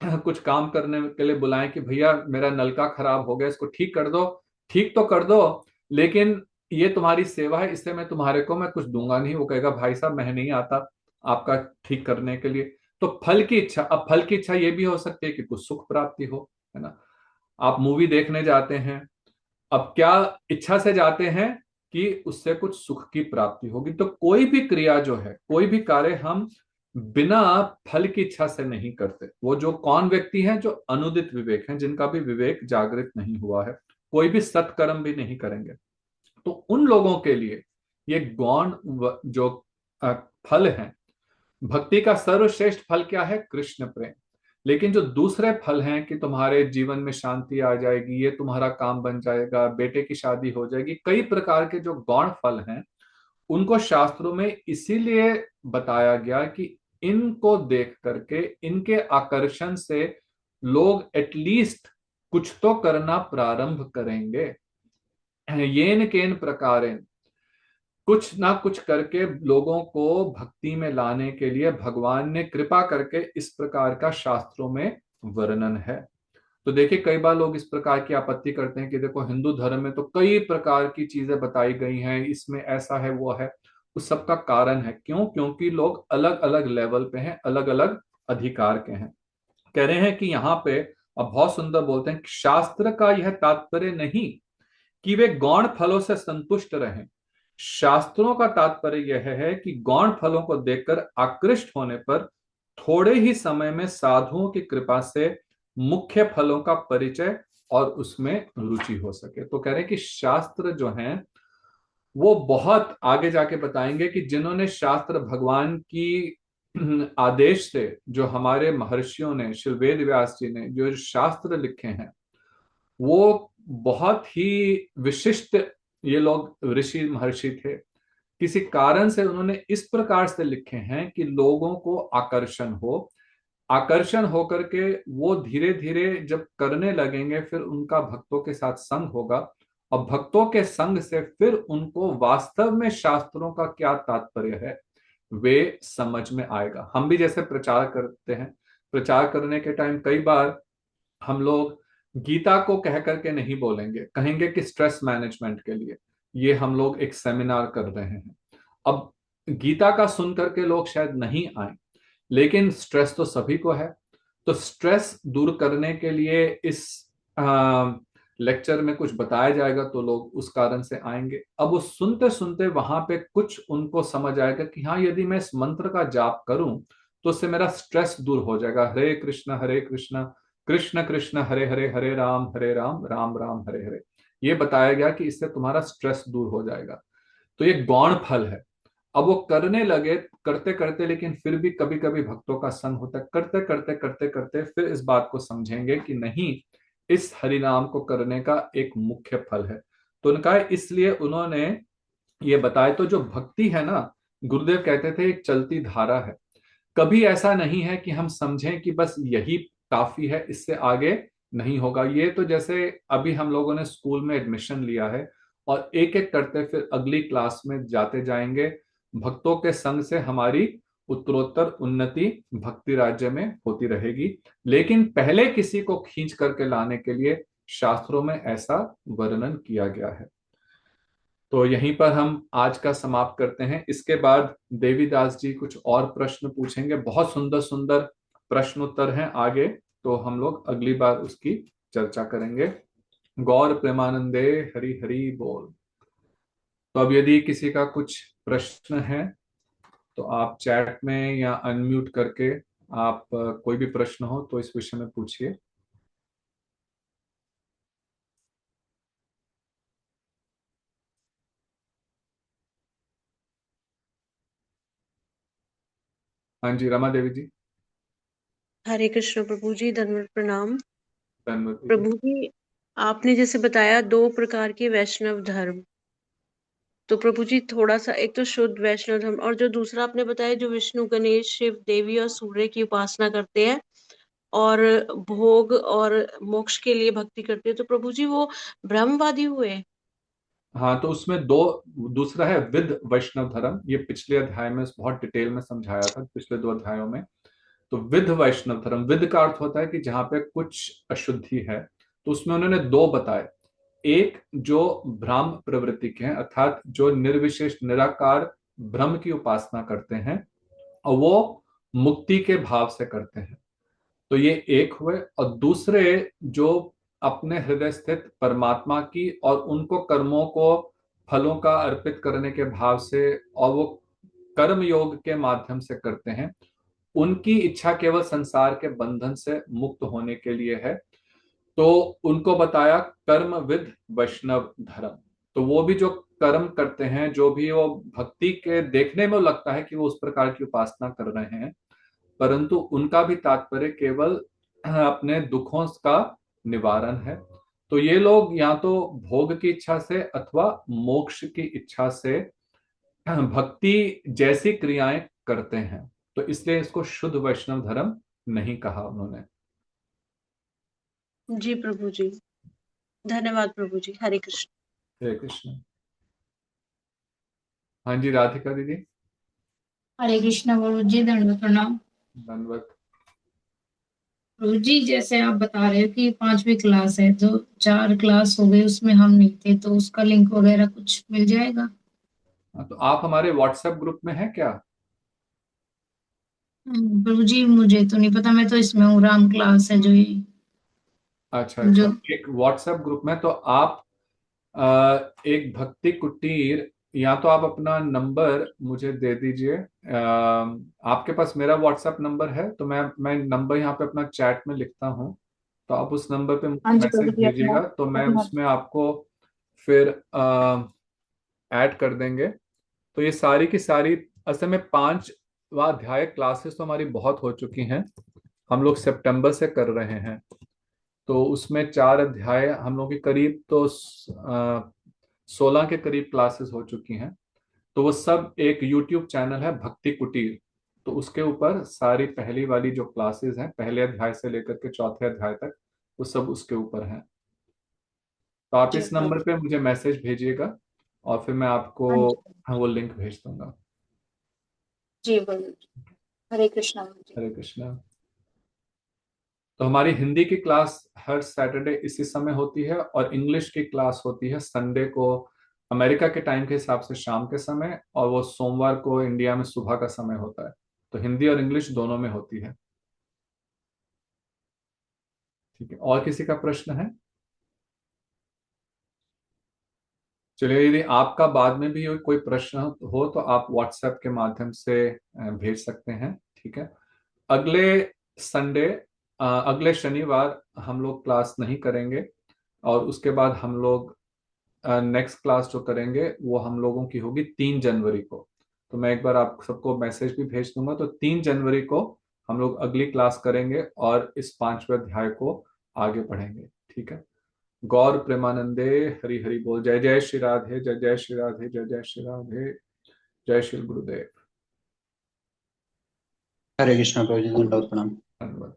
कुछ काम करने के लिए बुलाएं कि भैया मेरा नलका खराब हो गया, इसको ठीक कर दो, ठीक तो कर दो, लेकिन ये तुम्हारी सेवा है, इससे मैं कुछ दूंगा नहीं। वो कहेगा भाई साहब मैं नहीं आता आपका ठीक करने के लिए। तो फल की इच्छा, अब फल की इच्छा ये भी हो सकती है कि कुछ सुख प्राप्ति हो, है ना। आप मूवी देखने जाते हैं, अब क्या इच्छा से जाते हैं कि उससे कुछ सुख की प्राप्ति होगी। तो कोई भी क्रिया जो है, कोई भी कार्य हम बिना फल की इच्छा से नहीं करते। वो जो कौन व्यक्ति हैं जो अनुदित विवेक हैं, जिनका भी विवेक जागृत नहीं हुआ है, कोई भी सत्कर्म भी नहीं करेंगे। तो उन लोगों के लिए ये गौण जो अ, फल है, भक्ति का सर्वश्रेष्ठ फल क्या है, कृष्ण प्रेम। लेकिन जो दूसरे फल हैं कि तुम्हारे जीवन में शांति आ जाएगी, ये तुम्हारा काम बन जाएगा, बेटे की शादी हो जाएगी, कई प्रकार के जो गौण फल हैं, उनको शास्त्रों में इसीलिए बताया गया कि इनको देख करके, इनके आकर्षण से लोग एटलीस्ट कुछ तो करना प्रारंभ करेंगे। येन केन प्रकारेण, कुछ ना कुछ करके लोगों को भक्ति में लाने के लिए भगवान ने कृपा करके इस प्रकार का शास्त्रों में वर्णन है। तो देखिए, कई बार लोग इस प्रकार की आपत्ति करते हैं कि देखो हिंदू धर्म में तो कई प्रकार की चीजें बताई गई हैं, इसमें ऐसा है वो है। उस सब का कारण है क्यों, क्योंकि लोग अलग अलग लेवल पे हैं, अलग अलग अधिकार के हैं। कह रहे हैं कि यहाँ पे, अब बहुत सुंदर बोलते हैं कि शास्त्र का यह तात्पर्य नहीं कि वे गौण फलों से संतुष्ट रहें। शास्त्रों का तात्पर्य यह है कि गौण फलों को देखकर आकृष्ट होने पर थोड़े ही समय में साधुओं की कृपा से मुख्य फलों का परिचय और उसमें रुचि हो सके। तो कह रहे हैं कि शास्त्र जो हैं वो बहुत आगे जाके बताएंगे कि जिन्होंने शास्त्र भगवान की आदेश से, जो हमारे महर्षियों ने, श्री वेद व्यास जी ने जो शास्त्र लिखे हैं, वो बहुत ही विशिष्ट, ये लोग ऋषि महर्षि थे। किसी कारण से उन्होंने इस प्रकार से लिखे हैं कि लोगों को आकर्षण हो, आकर्षण होकर के वो धीरे धीरे जब करने लगेंगे, फिर उनका भक्तों के साथ संग होगा, और भक्तों के संग से फिर उनको वास्तव में शास्त्रों का क्या तात्पर्य है वे समझ में आएगा। हम भी जैसे प्रचार करते हैं, प्रचार करने के टाइम कई बार हम लोग गीता को कह करके नहीं बोलेंगे, कहेंगे कि स्ट्रेस मैनेजमेंट के लिए ये हम लोग एक सेमिनार कर रहे हैं। अब गीता का सुन करके लोग शायद नहीं आए, लेकिन स्ट्रेस तो सभी को है। तो स्ट्रेस दूर करने के लिए इस लेक्चर में कुछ बताया जाएगा, तो लोग उस कारण से आएंगे। अब वो सुनते सुनते वहां पे कुछ उनको समझ आएगा कि हाँ, यदि मैं इस मंत्र का जाप करूं तो उससे मेरा स्ट्रेस दूर हो जाएगा। हरे कृष्ण कृष्ण कृष्ण हरे हरे, हरे राम राम राम हरे हरे। ये बताया गया कि इससे तुम्हारा स्ट्रेस दूर हो जाएगा। तो ये गौण फल है। अब वो करने लगे, करते करते, लेकिन फिर भी कभी कभी भक्तों का संग होता है, करते करते करते करते फिर इस बात को समझेंगे कि नहीं, इस हरिनाम को करने का एक मुख्य फल है। तो उनका इसलिए उन्होंने ये बताया। तो जो भक्ति है ना, गुरुदेव कहते थे एक चलती धारा है। कभी ऐसा नहीं है कि हम समझें कि बस यही काफी है, इससे आगे नहीं होगा। ये तो जैसे अभी हम लोगों ने स्कूल में एडमिशन लिया है और एक एक करते फिर अगली क्लास में जाते जाएंगे। भक्तों के संग से हमारी उत्तरोत्तर उन्नति भक्ति राज्य में होती रहेगी। लेकिन पहले किसी को खींच करके लाने के लिए शास्त्रों में ऐसा वर्णन किया गया है। तो यहीं पर हम आज का समाप्त करते हैं। इसके बाद देवीदास जी कुछ और प्रश्न पूछेंगे, बहुत सुंदर सुंदर प्रश्न उत्तर हैं आगे, तो हम लोग अगली बार उसकी चर्चा करेंगे। गौर प्रेमानंदे, हरि हरि बोल। तो अब यदि किसी का कुछ प्रश्न है तो आप चैट में या अनम्यूट करके आप कोई भी प्रश्न हो तो इस विषय में पूछिए। हाँ जी, रमा देवी जी। हरे कृष्ण प्रभु जी, दंडवत प्रणाम। धन्यवाद दीदी। प्रभु जी, आपने जैसे बताया दो प्रकार के वैष्णव धर्म, तो प्रभु जी थोड़ा सा, एक तो शुद्ध वैष्णव धर्म और जो दूसरा आपने बताया जो विष्णु गणेश शिव देवी और सूर्य की उपासना करते हैं और भोग और मोक्ष के लिए भक्ति करते हैं, तो प्रभु जी वो ब्रह्मवादी हुए। हाँ, तो उसमें दो, दूसरा है विद वैष्णव धर्म। ये पिछले अध्याय में बहुत डिटेल में समझाया था, पिछले दो अध्यायों में। तो विद वैष्णव धर्म, विद का अर्थ होता है कि जहां पे कुछ अशुद्धि है, तो उसमें उन्होंने दो बताए। एक जो ब्राह्म प्रवृत्ति के हैं, अर्थात जो निर्विशेष निराकार ब्रह्म की उपासना करते हैं और वो मुक्ति के भाव से करते हैं, तो ये एक हुए। और दूसरे जो अपने हृदय स्थित परमात्मा की और उनको कर्मों को फलों का अर्पित करने के भाव से और वो कर्म योग के माध्यम से करते हैं, उनकी इच्छा केवल संसार के बंधन से मुक्त होने के लिए है। तो उनको बताया कर्मविद वैष्णव धर्म। तो वो भी जो कर्म करते हैं, जो भी वो भक्ति के देखने में लगता है कि वो उस प्रकार की उपासना कर रहे हैं, परंतु उनका भी तात्पर्य केवल अपने दुखों का निवारण है। तो ये लोग या तो भोग की इच्छा से अथवा मोक्ष की इच्छा से भक्ति जैसी क्रियाएं करते हैं, तो इसलिए इसको शुद्ध वैष्णव धर्म नहीं कहा उन्होंने। जी प्रभु जी, धन्यवाद प्रभु जी। हरे कृष्ण। हरे कृष्ण। हाँ जी, राधिका दीदी। हरे कृष्णा गुरु जी, दंडवत प्रणाम। धन्यवाद। गुरु जी, जैसे आप बता रहे हो कि 5वीं क्लास है, तो 4 क्लास हो गई, उसमें हम नहीं थे, तो उसका लिंक वगैरह कुछ मिल जाएगा? हाँ, तो आप हमारे व्हाट्सएप ग्रुप में हैं क्या? गुरु जी, मुझे तो नहीं पता, मैं तो इसमें हूँ, राम क्लास है जो ये अच्छा अच्छा, जो एक व्हाट्सएप ग्रुप में तो आप एक भक्ति कुटीर, या तो आप अपना नंबर मुझे दे दीजिए। आपके पास मेरा व्हाट्सएप नंबर है तो मैं नंबर यहाँ पे अपना चैट में लिखता हूँ, तो आप उस नंबर पे हाँ जी मैसेज प्रभु जी, अपना भेजिएगा तो मैं अपना उसमें आपको फिर ऐड कर देंगे। तो ये सारी की सारी, असल में 5वां अध्याय क्लासेस तो हमारी बहुत हो चुकी हैं, हम लोग सितंबर से कर रहे हैं। तो उसमें 4 अध्याय हम लोग के करीब तो 16 के करीब क्लासेस हो चुकी हैं। तो वो सब एक यूट्यूब चैनल है भक्ति कुटीर, तो उसके ऊपर सारी पहली वाली जो क्लासेस हैं, पहले अध्याय से लेकर के चौथे अध्याय तक, वो सब उसके ऊपर हैं। तो आप जी इस प्रभु। नंबर पे मुझे मैसेज भेजिएगा और फिर मैं आपको हाँ जी, वो लिंक भेज दूंगा। जी प्रभु जी। हरे कृष्णा गुरु जी। हरे कृष्णा। तो हमारी हिंदी की क्लास हर सैटरडे इसी समय होती है और इंग्लिश की क्लास होती है संडे को अमेरिका के टाइम के हिसाब से शाम के समय, और वो सोमवार को इंडिया में सुबह का समय होता है। तो हिंदी और इंग्लिश दोनों में होती है। ठीक है, और किसी का प्रश्न है? चलिए, यदि आपका बाद में भी कोई प्रश्न हो तो आप व्हाट्सएप के माध्यम से भेज सकते हैं। ठीक है। अगले संडे, अगले शनिवार हम लोग क्लास नहीं करेंगे, और उसके बाद हम लोग नेक्स्ट क्लास जो करेंगे वो हम लोगों की होगी 3 जनवरी को। तो मैं एक बार आप सबको मैसेज भी भेज दूंगा, तो 3 जनवरी को हम लोग अगली क्लास करेंगे और इस 5वें अध्याय को आगे बढ़ेंगे। ठीक है। गौर प्रेमानंदे, हरि हरि बोल। जय जय श्री राधे, जय जय श्री राधे, जय जय श्री राधे। जय श्री गुरुदेव। हरे कृष्णा प्रभु जी, दंडवत प्रणाम। धन्यवाद।